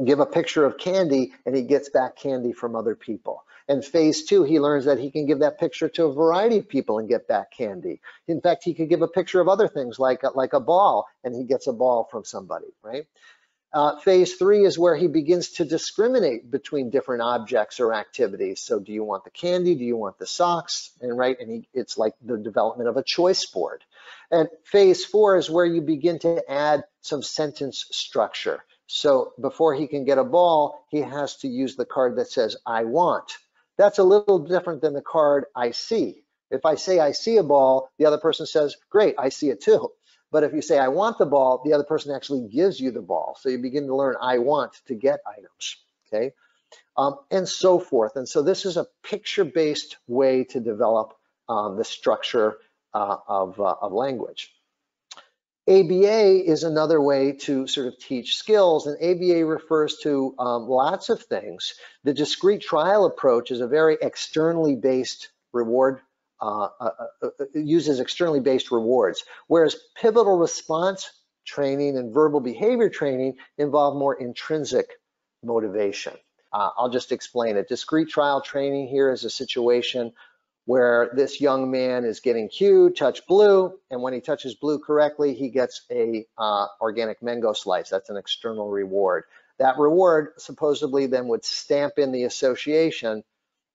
give a picture of candy and he gets back candy from other people. And phase 2, he learns that he can give that picture to a variety of people and get back candy. In fact, he could give a picture of other things like a ball, and he gets a ball from somebody, right? Phase 3 is where he begins to discriminate between different objects or activities. So do you want the candy? Do you want the socks? And right, and it's like the development of a choice board. And phase 4 is where you begin to add some sentence structure. So before he can get a ball, he has to use the card that says, I want. That's a little different than the card, I see. If I say, I see a ball, the other person says, great, I see it too. But if you say, I want the ball, the other person actually gives you the ball. So you begin to learn, I want to get items, okay? And so forth. And so this is a picture-based way to develop the structure of language. ABA is another way to sort of teach skills, and ABA refers to lots of things. The discrete trial approach is a very externally based reward, uses externally based rewards, whereas pivotal response training and verbal behavior training involve more intrinsic motivation. I'll just explain it. Discrete trial training here is a situation where this young man is getting cued, touch blue, and when he touches blue correctly, he gets a organic mango slice. That's an external reward. That reward supposedly then would stamp in the association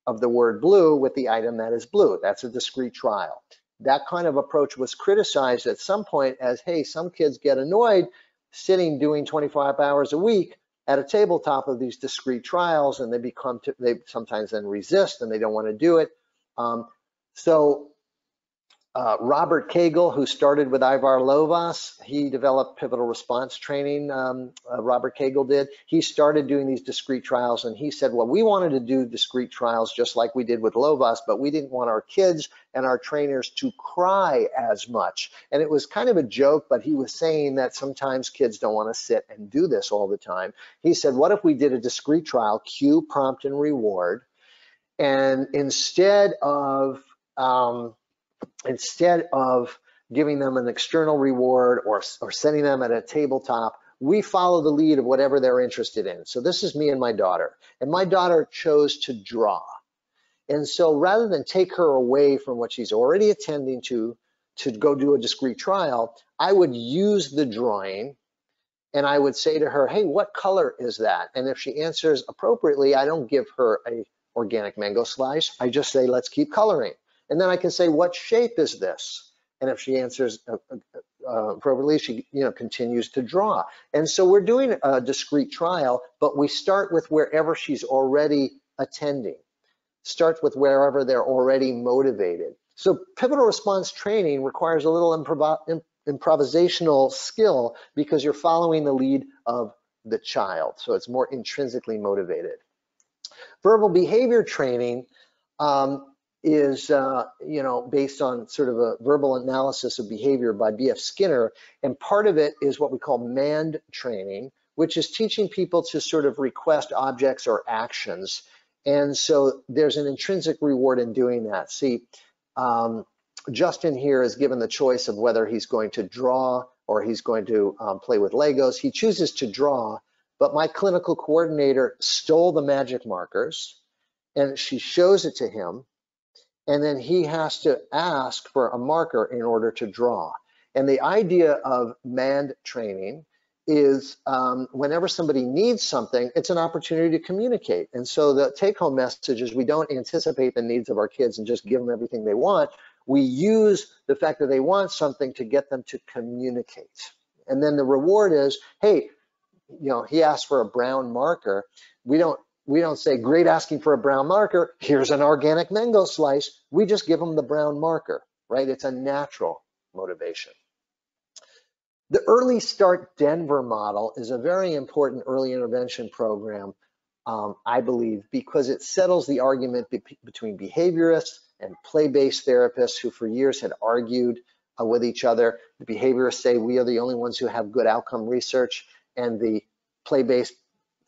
of the word blue with the item that is blue. That's a discrete trial. That kind of approach was criticized at some point as, hey, some kids get annoyed sitting doing 25 hours a week at a tabletop of these discrete trials, and they sometimes then resist and they don't want to do it. Robert Cagle, who started with Ivar Lovaas, he developed pivotal response training, Robert Cagle did. He started doing these discrete trials, and he said, well, we wanted to do discrete trials just like we did with Lovaas, but we didn't want our kids and our trainers to cry as much. And it was kind of a joke, but he was saying that sometimes kids don't want to sit and do this all the time. He said, what if we did a discrete trial, cue, prompt, and reward, and instead of giving them an external reward or sending them at a tabletop, we follow the lead of whatever they're interested in. So this is me and my daughter, and my daughter chose to draw. And so rather than take her away from what she's already attending to go do a discrete trial, I would use the drawing and I would say to her, hey, what color is that? And if she answers appropriately, I don't give her a organic mango slice. I just say, let's keep coloring. And then I can say, what shape is this? And if she answers appropriately, she continues to draw. And so we're doing a discrete trial, but we start with wherever she's already attending. Start with wherever they're already motivated. So pivotal response training requires a little improvisational skill because you're following the lead of the child. So it's more intrinsically motivated. Verbal behavior training is based on sort of a verbal analysis of behavior by B.F. Skinner, and part of it is what we call MAND training, which is teaching people to sort of request objects or actions. And so there's an intrinsic reward in doing that. See, Justin here is given the choice of whether he's going to draw or he's going to play with Legos. He chooses to draw, but my clinical coordinator stole the magic markers and she shows it to him. And then he has to ask for a marker in order to draw. And the idea of MAND training is whenever somebody needs something, it's an opportunity to communicate. And so the take-home message is we don't anticipate the needs of our kids and just give them everything they want. We use the fact that they want something to get them to communicate. And then the reward is, hey, he asked for a brown marker. We don't say, great asking for a brown marker, here's an organic mango slice. We just give them the brown marker, right? It's a natural motivation. The Early Start Denver model is a very important early intervention program, I believe, because it settles the argument between behaviorists and play-based therapists who for years had argued with each other. The behaviorists say we are the only ones who have good outcome research, and the play-based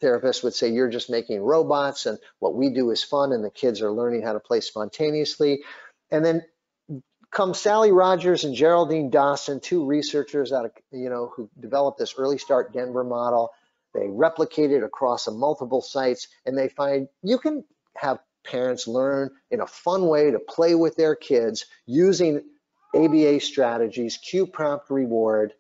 therapists would say you're just making robots and what we do is fun and the kids are learning how to play spontaneously. And then come Sally Rogers and Geraldine Dawson, two researchers out of, who developed this Early Start Denver model. They replicate it across multiple sites, and they find you can have parents learn in a fun way to play with their kids using ABA strategies, cue, prompt, reward,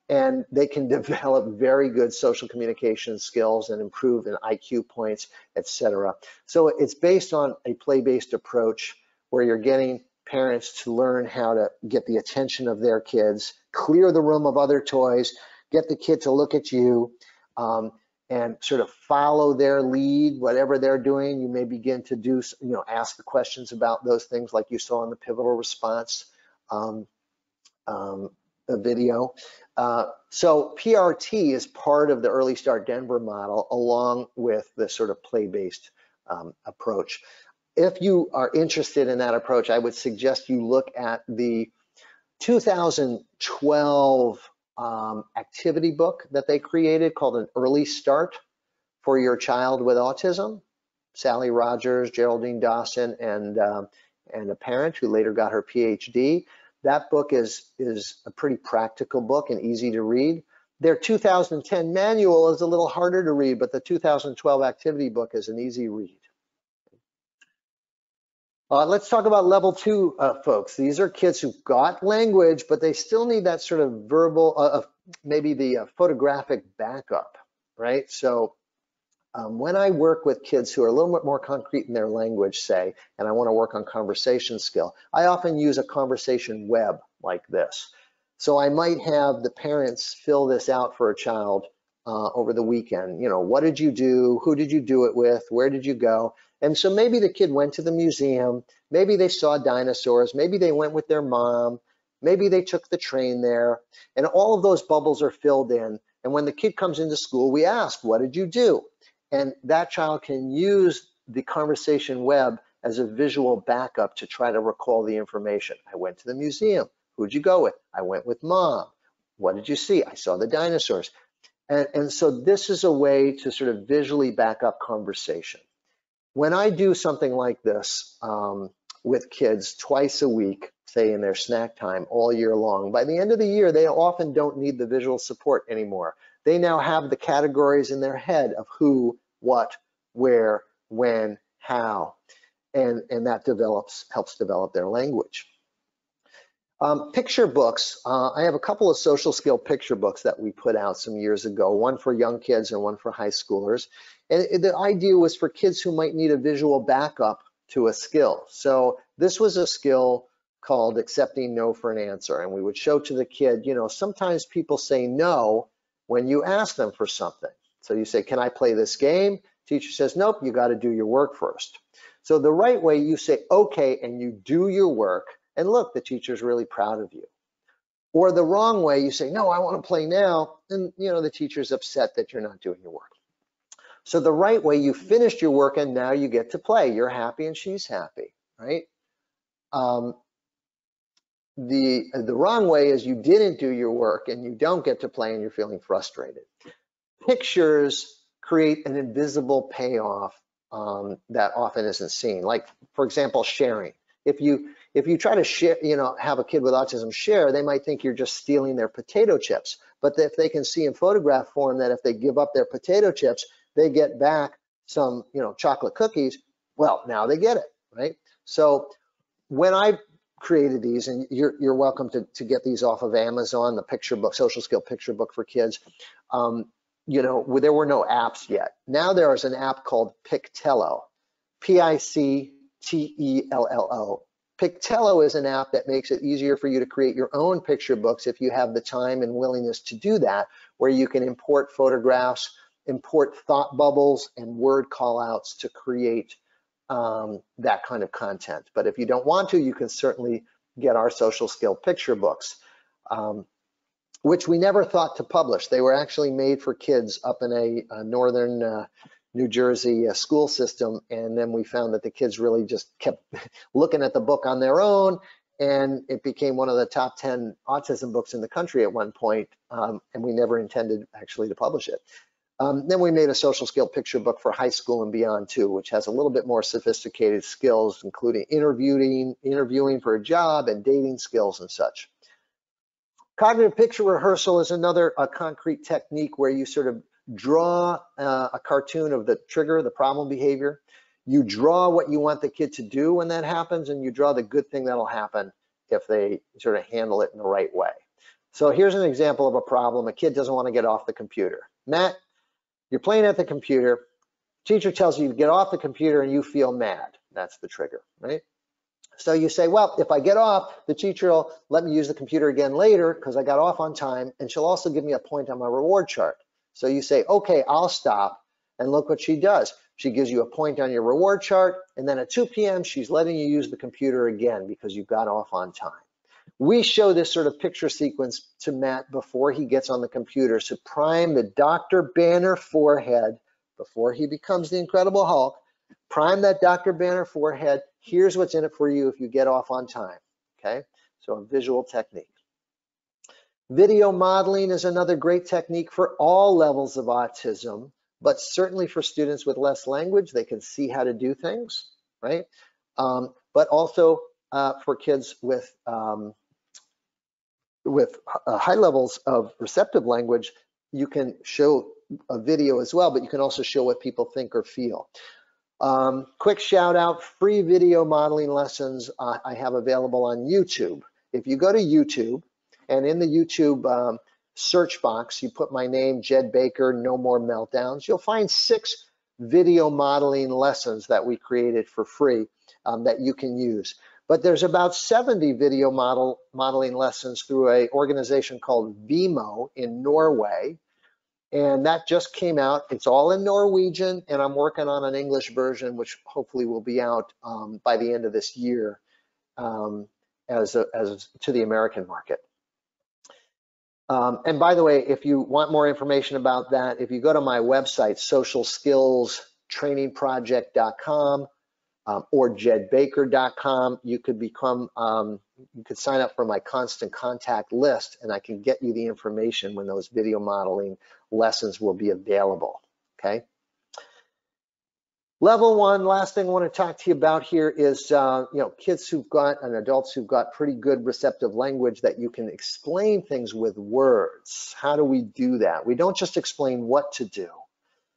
and they can develop very good social communication skills and improve in IQ points, etc. So it's based on a play-based approach where you're getting parents to learn how to get the attention of their kids, clear the room of other toys, get the kid to look at you, and sort of follow their lead, whatever they're doing. You may begin to do, ask the questions about those things like you saw in the pivotal response video. So PRT is part of the Early Start Denver model along with the sort of play-based approach. If you are interested in that approach, I would suggest you look at the 2012 activity book that they created called An Early Start for Your Child with Autism. Sally Rogers, Geraldine Dawson, and a parent who later got her Ph.D. That book is a pretty practical book and easy to read. Their 2010 manual is a little harder to read, but the 2012 activity book is an easy read. Let's talk about level 2 folks. These are kids who've got language, but they still need that sort of verbal, maybe the photographic backup, right? So when I work with kids who are a little bit more concrete in their language, say, and I want to work on conversation skill, I often use a conversation web like this. So I might have the parents fill this out for a child over the weekend. What did you do? Who did you do it with? Where did you go? And so maybe the kid went to the museum, maybe they saw dinosaurs, maybe they went with their mom, maybe they took the train there, and all of those bubbles are filled in. And when the kid comes into school, we ask, what did you do? And that child can use the conversation web as a visual backup to try to recall the information. I went to the museum. Who'd you go with? I went with mom. What did you see? I saw the dinosaurs. And so this is a way to sort of visually back up conversation. When I do something like this with kids twice a week, say in their snack time all year long, by the end of the year, they often don't need the visual support anymore. They now have the categories in their head of who, what, where, when, how, and that helps develop their language. Picture books. I have a couple of social skill picture books that we put out some years ago, one for young kids and one for high schoolers. And the idea was for kids who might need a visual backup to a skill. So this was a skill called accepting no for an answer. And we would show to the kid, sometimes people say no when you ask them for something. So you say, can I play this game? Teacher says, nope, you got to do your work first. So the right way, you say, okay, and you do your work. and look, the teacher's really proud of you. Or the wrong way, you say, no, I want to play now, and the teacher's upset that you're not doing your work. So the right way, you finished your work and now you get to play. You're happy and she's happy, right? The wrong way is you didn't do your work and you don't get to play and you're feeling frustrated. Pictures create an invisible payoff that often isn't seen. Like, for example, sharing. If you try to share, have a kid with autism share, they might think you're just stealing their potato chips. But if they can see in photograph form that if they give up their potato chips, they get back some, chocolate cookies, well, now they get it, right? So when I created these, and you're welcome to get these off of Amazon, the picture book, social skill picture book for kids. There were no apps yet. Now there is an app called Pictello, Pictello. Pictello is an app that makes it easier for you to create your own picture books if you have the time and willingness to do that, where you can import photographs, import thought bubbles, and word call-outs to create that kind of content. But if you don't want to, you can certainly get our social skill picture books, which we never thought to publish. They were actually made for kids up in a northern New Jersey school system, and then we found that the kids really just kept looking at the book on their own, and it became one of the top 10 autism books in the country at one point, and we never intended actually to publish it. Then we made a social skill picture book for high school and beyond too, which has a little bit more sophisticated skills, including interviewing for a job and dating skills and such. Cognitive picture rehearsal is another concrete technique where you sort of draw a cartoon of the trigger, the problem behavior. You draw what you want the kid to do when that happens, and you draw the good thing that'll happen if they sort of handle it in the right way. So here's an example of a problem. A kid doesn't want to get off the computer. Matt, you're playing at the computer. Teacher tells you to get off the computer and you feel mad. That's the trigger, right? So you say, well, if I get off, the teacher will let me use the computer again later because I got off on time, and she'll also give me a point on my reward chart. So you say, okay, I'll stop, and look what she does. She gives you a point on your reward chart, and then at 2 p.m., she's letting you use the computer again because you got off on time. We show this sort of picture sequence to Matt before he gets on the computer to prime the Dr. Banner forehead before he becomes the Incredible Hulk. Prime that Dr. Banner forehead. Here's what's in it for you if you get off on time, okay? So a visual technique. Video modeling is another great technique for all levels of autism, but certainly for students with less language, they can see how to do things, right? But also for kids with high levels of receptive language, you can show a video as well, but you can also show what people think or feel. Quick shout out, free video modeling lessons I have available on YouTube. If you go to YouTube, and in the YouTube search box, you put my name, Jed Baker, No More Meltdowns, you'll find 6 video modeling lessons that we created for free that you can use. But there's about 70 video modeling lessons through an organization called Vimo in Norway. And that just came out. It's all in Norwegian, and I'm working on an English version, which hopefully will be out by the end of this year as to the American market. And by the way, if you want more information about that, if you go to my website, socialskillstrainingproject.com or jedbaker.com, you could you could sign up for my constant contact list, and I can get you the information when those video modeling lessons will be available, okay? Level 1, last thing I want to talk to you about here is, kids who've got, and adults who've got pretty good receptive language that you can explain things with words. How do we do that? We don't just explain what to do,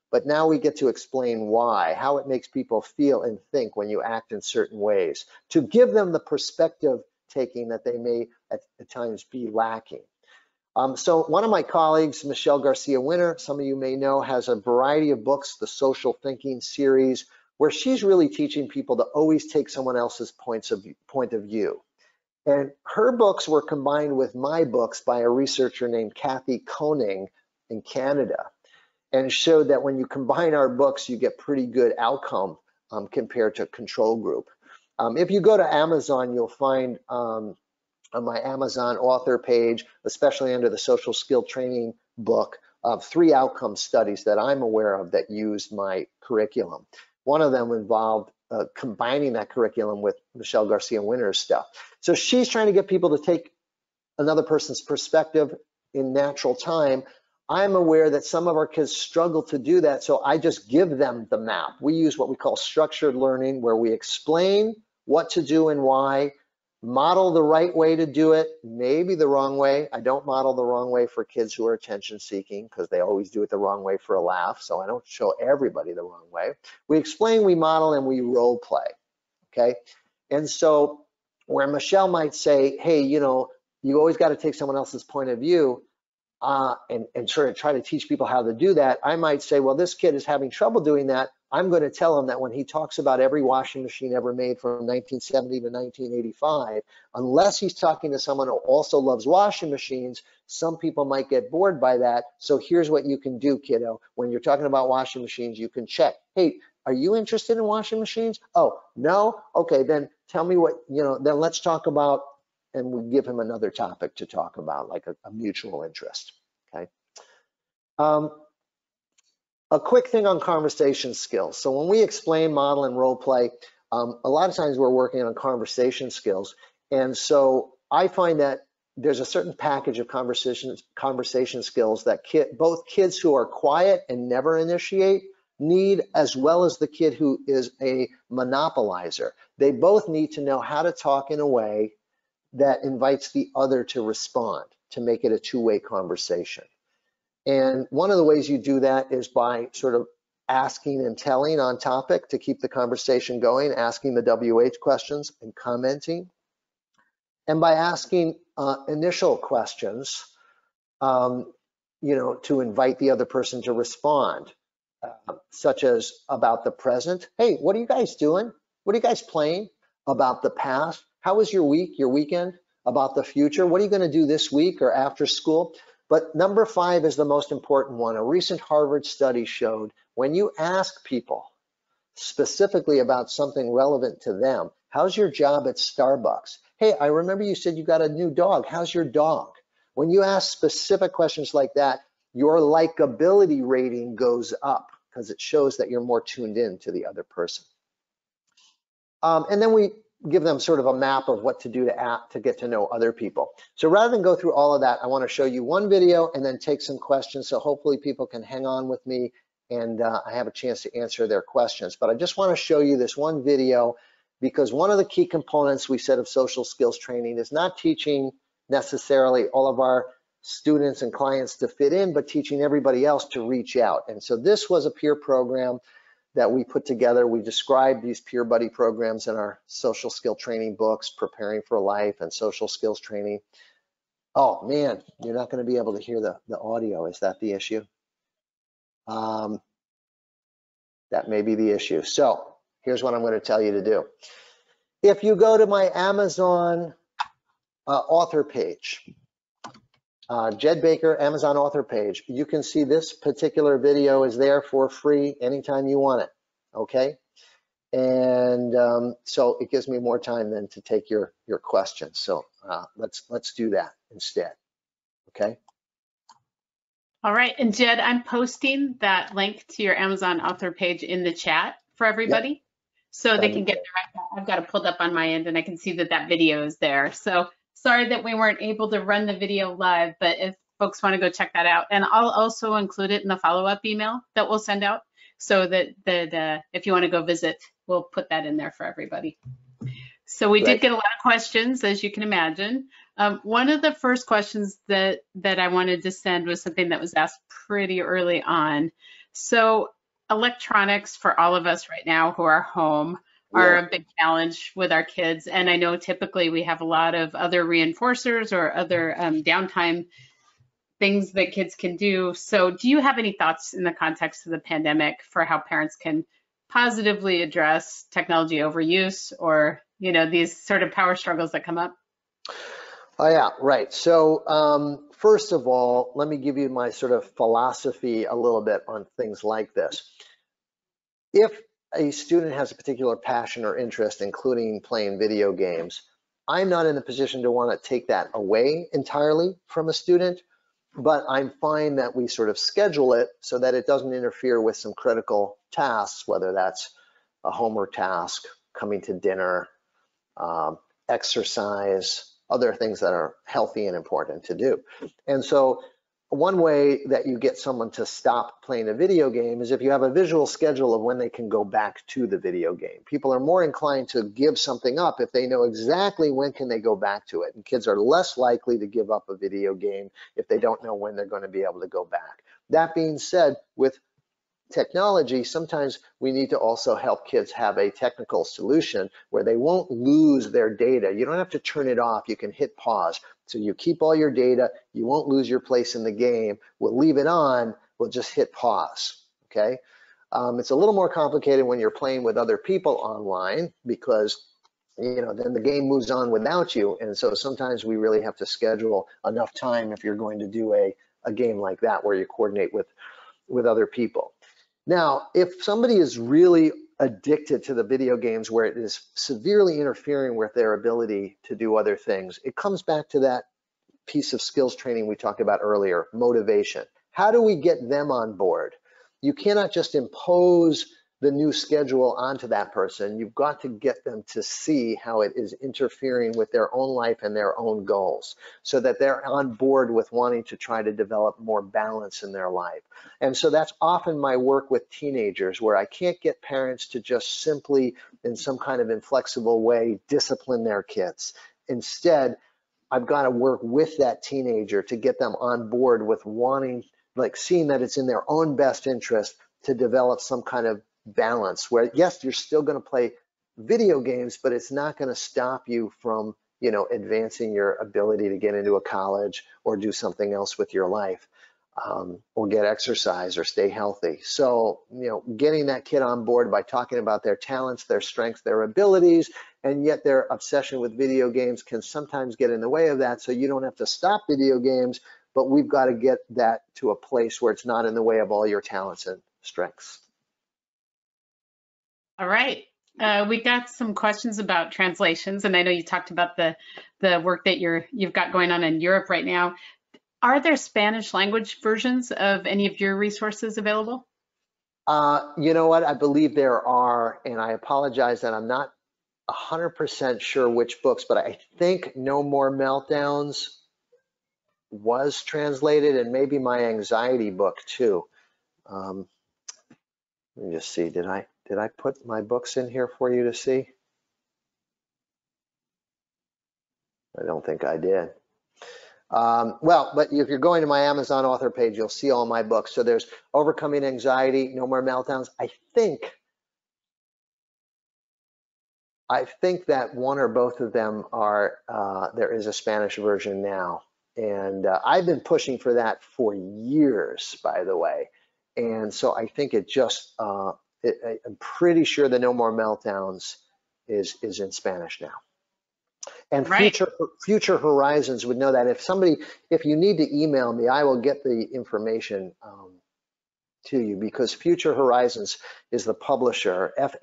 but now we get to explain why, how it makes people feel and think when you act in certain ways, to give them the perspective taking that they may at times be lacking. So one of my colleagues, Michelle Garcia-Winter, some of you may know, has a variety of books, the Social Thinking series, where she's really teaching people to always take someone else's point of view. And her books were combined with my books by a researcher named Kathy Koning in Canada, and showed that when you combine our books, you get pretty good outcome compared to a control group. If you go to Amazon, you'll find on my Amazon author page, especially under the social skill training book, 3 outcome studies that I'm aware of that used my curriculum. One of them involved combining that curriculum with Michelle Garcia Winter's stuff. So she's trying to get people to take another person's perspective in natural time. I'm aware that some of our kids struggle to do that, so I just give them the map. We use what we call structured learning, where we explain what to do and why, model the right way to do it, maybe the wrong way. I don't model the wrong way for kids who are attention seeking because they always do it the wrong way for a laugh, so I don't show everybody the wrong way. We explain, we model, and we role play, okay? And so where Michelle might say, hey, you know, you always got to take someone else's point of view and sort of try to teach people how to do that, I might say, well, this kid is having trouble doing that. I'm going to tell him that when he talks about every washing machine ever made from 1970 to 1985, unless he's talking to someone who also loves washing machines, some people might get bored by that. So here's what you can do, kiddo. When you're talking about washing machines, you can check, hey, are you interested in washing machines? Oh, no? Okay, then tell me what, you know, then let's talk about, and we give him another topic to talk about, like a mutual interest, okay? A quick thing on conversation skills. So when we explain, model, and role play, a lot of times we're working on conversation skills. And so I find that there's a certain package of conversation skills that both kids who are quiet and never initiate need, as well as the kid who is a monopolizer. They both need to know how to talk in a way that invites the other to respond, to make it a two-way conversation. And one of the ways you do that is by sort of asking and telling on topic to keep the conversation going, asking the WH questions and commenting. And by asking initial questions, you know, to invite the other person to respond, such as about the present. Hey, what are you guys doing? What are you guys playing? About the past. How was your week, your weekend? About the future. What are you going to do this week or after school? But number 5 is the most important one. A recent Harvard study showed when you ask people specifically about something relevant to them, how's your job at Starbucks? Hey, I remember you said you got a new dog. How's your dog? When you ask specific questions like that, your likability rating goes up because it shows that you're more tuned in to the other person. And then we give them sort of a map of what to do to get to know other people. So rather than go through all of that, I want to show you one video and then take some questions. So hopefully people can hang on with me and I have a chance to answer their questions. But I just want to show you this one video because one of the key components we said of social skills training is not teaching necessarily all of our students and clients to fit in, but teaching everybody else to reach out. And so this was a peer program that we put together. We described these peer buddy programs in our social skill training books, Preparing for Life and Social Skills Training. Oh man, you're not going to be able to hear the audio. Is that the issue? That may be the issue. So here's what I'm going to tell you to do. If you go to my Amazon author page, Jed Baker, Amazon author page, you can see this particular video is there for free anytime you want it, okay? And so it gives me more time then to take your questions. So let's do that instead, okay? All right, and Jed, I'm posting that link to your Amazon author page in the chat for everybody. Yep. So they can get there. I've got it pulled up on my end and I can see that video is there. So sorry that we weren't able to run the video live, but if folks want to go check that out, and I'll also include it in the follow-up email that we'll send out so that if you want to go visit, we'll put that in there for everybody. So we did get a lot of questions, as you can imagine. One of the first questions that I wanted to send was something that was asked pretty early on. So electronics for all of us right now who are home are a big challenge with our kids. And I know typically we have a lot of other reinforcers or other downtime things that kids can do. So do you have any thoughts in the context of the pandemic for how parents can positively address technology overuse or, you know, these sort of power struggles that come up? Oh yeah, right. So first of all, let me give you my sort of philosophy a little bit on things like this. If a student has a particular passion or interest, including playing video games, I'm not in the position to want to take that away entirely from a student, but I'm fine that we sort of schedule it so that it doesn't interfere with some critical tasks, whether that's a homework task, coming to dinner, exercise, other things that are healthy and important to do. And so one way that you get someone to stop playing a video game is if you have a visual schedule of when they can go back to the video game. People are more inclined to give something up if they know exactly when can they go back to it. And kids are less likely to give up a video game if they don't know when they're going to be able to go back. That being said, with technology, sometimes we need to also help kids have a technical solution where they won't lose their data. You don't have to turn it off. You can hit pause. So you keep all your data. You won't lose your place in the game. We'll leave it on. We'll just hit pause. Okay. It's a little more complicated when you're playing with other people online because, you know, then the game moves on without you. And so sometimes we really have to schedule enough time if you're going to do a game like that where you coordinate with other people. Now, if somebody is really addicted to the video games where it is severely interfering with their ability to do other things, it comes back to that piece of skills training we talked about earlier, motivation. How do we get them on board? You cannot just impose the new schedule onto that person. You've got to get them to see how it is interfering with their own life and their own goals so that they're on board with wanting to try to develop more balance in their life. And so that's often my work with teenagers where I can't get parents to just simply in some kind of inflexible way discipline their kids. Instead, I've got to work with that teenager to get them on board with wanting, like seeing that it's in their own best interest to develop some kind of balance where, yes, you're still going to play video games, but it's not going to stop you from, you know, advancing your ability to get into a college or do something else with your life, or get exercise or stay healthy. So, you know, getting that kid on board by talking about their talents, their strengths, their abilities, and yet their obsession with video games can sometimes get in the way of that. So you don't have to stop video games, but we've got to get that to a place where it's not in the way of all your talents and strengths. All right. We got some questions about translations, and I know you talked about the work that you've got going on in Europe right now. Are there Spanish language versions of any of your resources available? You know what? I believe there are, and I apologize that I'm not 100% sure which books, but I think No More Meltdowns was translated, and maybe my anxiety book too. Let me just see. Did I put my books in here for you to see? I don't think I did. Well, but if you're going to my Amazon author page, you'll see all my books. So there's Overcoming Anxiety, No More Meltdowns. I think that one or both of them are, there is a Spanish version now. And I've been pushing for that for years, by the way. And so I think it just, I'm pretty sure the No More Meltdowns is in Spanish now. And right. Future Horizons would know that. If you need to email me, I will get the information to you, because Future Horizons is the publisher, F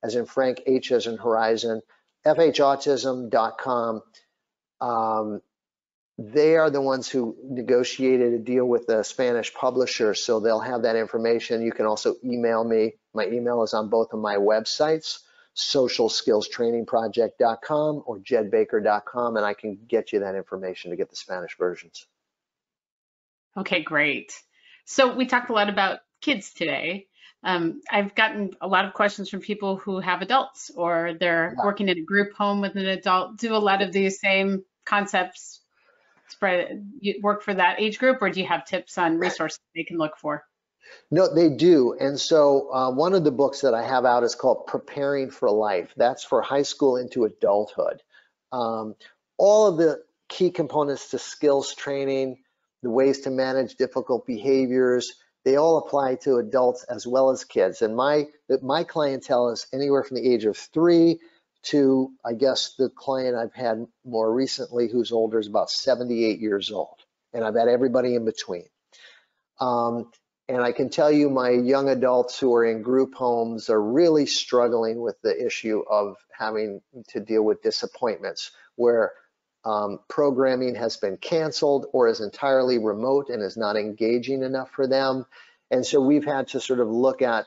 as in Frank, H as in Horizon, FHautism.com. They are the ones who negotiated a deal with the Spanish publisher, so they'll have that information. You can also email me. My email is on both of my websites, socialskillstrainingproject.com or jedbaker.com, and I can get you that information to get the Spanish versions. Okay, great. So we talked a lot about kids today. I've gotten a lot of questions from people who have adults, or they're working in a group home with an adult. Do a lot of these same concepts work for that age group, or do you have tips on resources they can look for? No, they do. And so one of the books that I have out is called Preparing for Life. That's for high school into adulthood. All of the key components to skills training, the ways to manage difficult behaviors, they all apply to adults as well as kids. And my clientele is anywhere from the age of 3 to, I guess, the client I've had more recently who's older is about 78 years old. And I've had everybody in between. And I can tell you my young adults who are in group homes are really struggling with the issue of having to deal with disappointments where programming has been canceled or is entirely remote and is not engaging enough for them. And so we've had to sort of look at,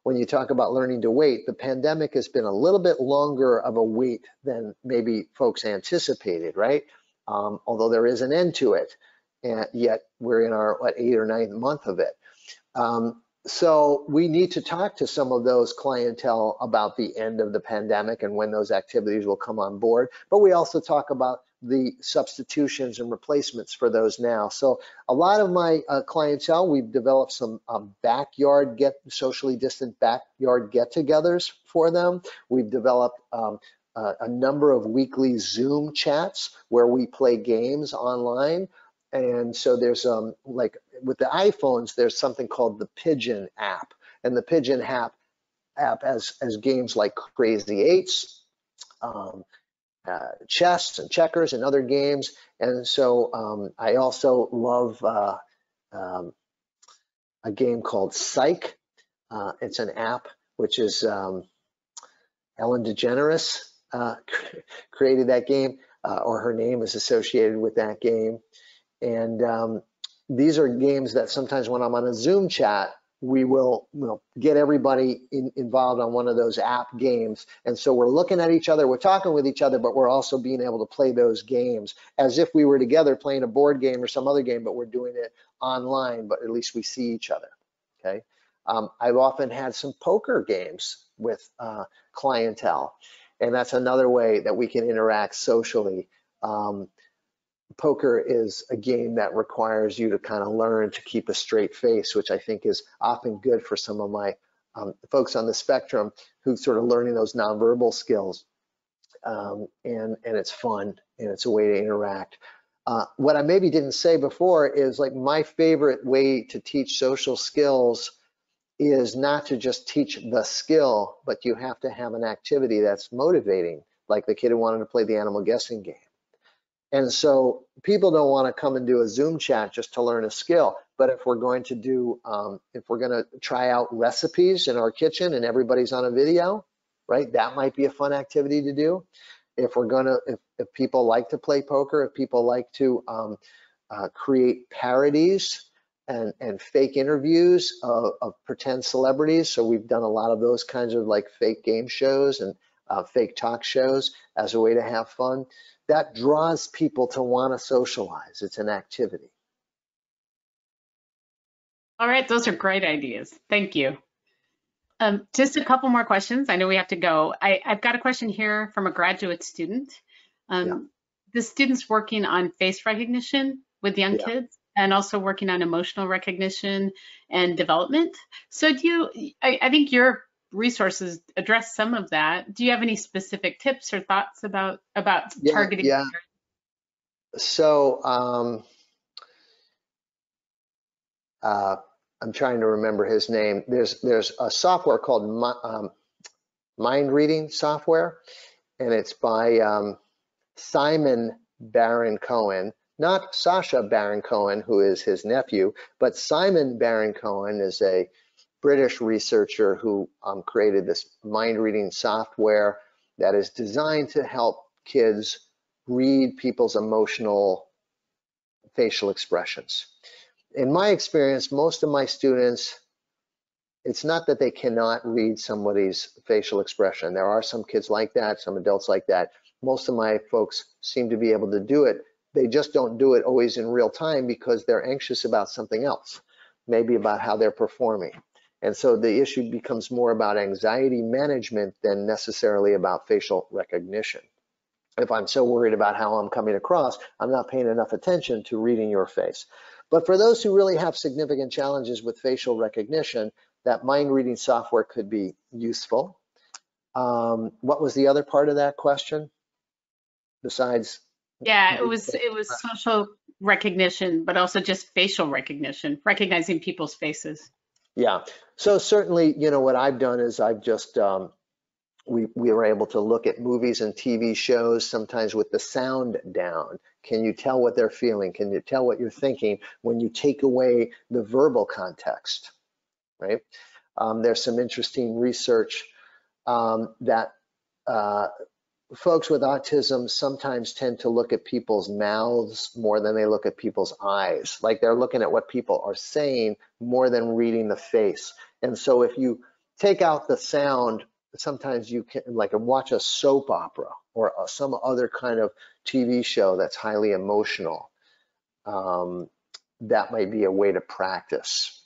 when you talk about learning to wait, the pandemic has been a little bit longer of a wait than maybe folks anticipated, right? Although there is an end to it, and yet we're in our 8th or 9th month of it. So we need to talk to some of those clientele about the end of the pandemic and when those activities will come on board. But we also talk about the substitutions and replacements for those now. So a lot of my clientele, we've developed some socially distant backyard get-togethers for them. We've developed a number of weekly Zoom chats where we play games online. And so there's like with the iPhones, there's something called the Pigeon app, and the Pigeon app has games like Crazy Eights, chess and checkers and other games. And so I also love a game called Psych. It's an app which is Ellen DeGeneres created that game, or her name is associated with that game. And these are games that sometimes when I'm on a Zoom chat, we will get everybody involved on one of those app games. And so we're looking at each other, we're talking with each other, but we're also being able to play those games as if we were together playing a board game or some other game, but we're doing it online, but at least we see each other, okay? I've often had some poker games with clientele, and that's another way that we can interact socially. Poker is a game that requires you to kind of learn to keep a straight face, which I think is often good for some of my folks on the spectrum who sort of learning those nonverbal skills. And it's fun and it's a way to interact. What I maybe didn't say before is like my favorite way to teach social skills is not to just teach the skill, but you have to have an activity that's motivating, like the kid who wanted to play the animal guessing game. And so people don't want to come and do a Zoom chat just to learn a skill. But if we're going to do, if we're going to try out recipes in our kitchen and everybody's on a video, right? That might be a fun activity to do. If we're going to, if people like to play poker, if people like to create parodies and fake interviews of pretend celebrities. So we've done a lot of those kinds of like fake game shows and fake talk shows as a way to have fun. That draws people to want to socialize. It's an activity. All right, those are great ideas. Thank you. Just a couple more questions. I know we have to go. I've got a question here from a graduate student. The student's working on face recognition with young kids and also working on emotional recognition and development. So I think your resources address some of that. Do you have any specific tips or thoughts about targeting? Yeah. So I'm trying to remember his name. There's a software called mind reading software, and it's by Simon Baron-Cohen, not Sacha Baron-Cohen, who is his nephew, but Simon Baron-Cohen is a British researcher who created this mind reading software that is designed to help kids read people's emotional facial expressions. In my experience, most of my students, it's not that they cannot read somebody's facial expression. There are some kids like that, some adults like that. Most of my folks seem to be able to do it. They just don't do it always in real time because they're anxious about something else, maybe about how they're performing. And so the issue becomes more about anxiety management than necessarily about facial recognition. If I'm so worried about how I'm coming across, I'm not paying enough attention to reading your face. But for those who really have significant challenges with facial recognition, that mind reading software could be useful. What was the other part of that question besides? Yeah, it was social recognition, but also just facial recognition, recognizing people's faces. Yeah, so certainly, you know, what I've done is I've just we were able to look at movies and TV shows, sometimes with the sound down. Can you tell what they're feeling? Can you tell what you're thinking when you take away the verbal context, right? There's some interesting research that folks with autism sometimes tend to look at people's mouths more than they look at people's eyes. Like they're looking at what people are saying more than reading the face. And so if you take out the sound, sometimes you can like watch a soap opera or some other kind of TV show that's highly emotional. That might be a way to practice.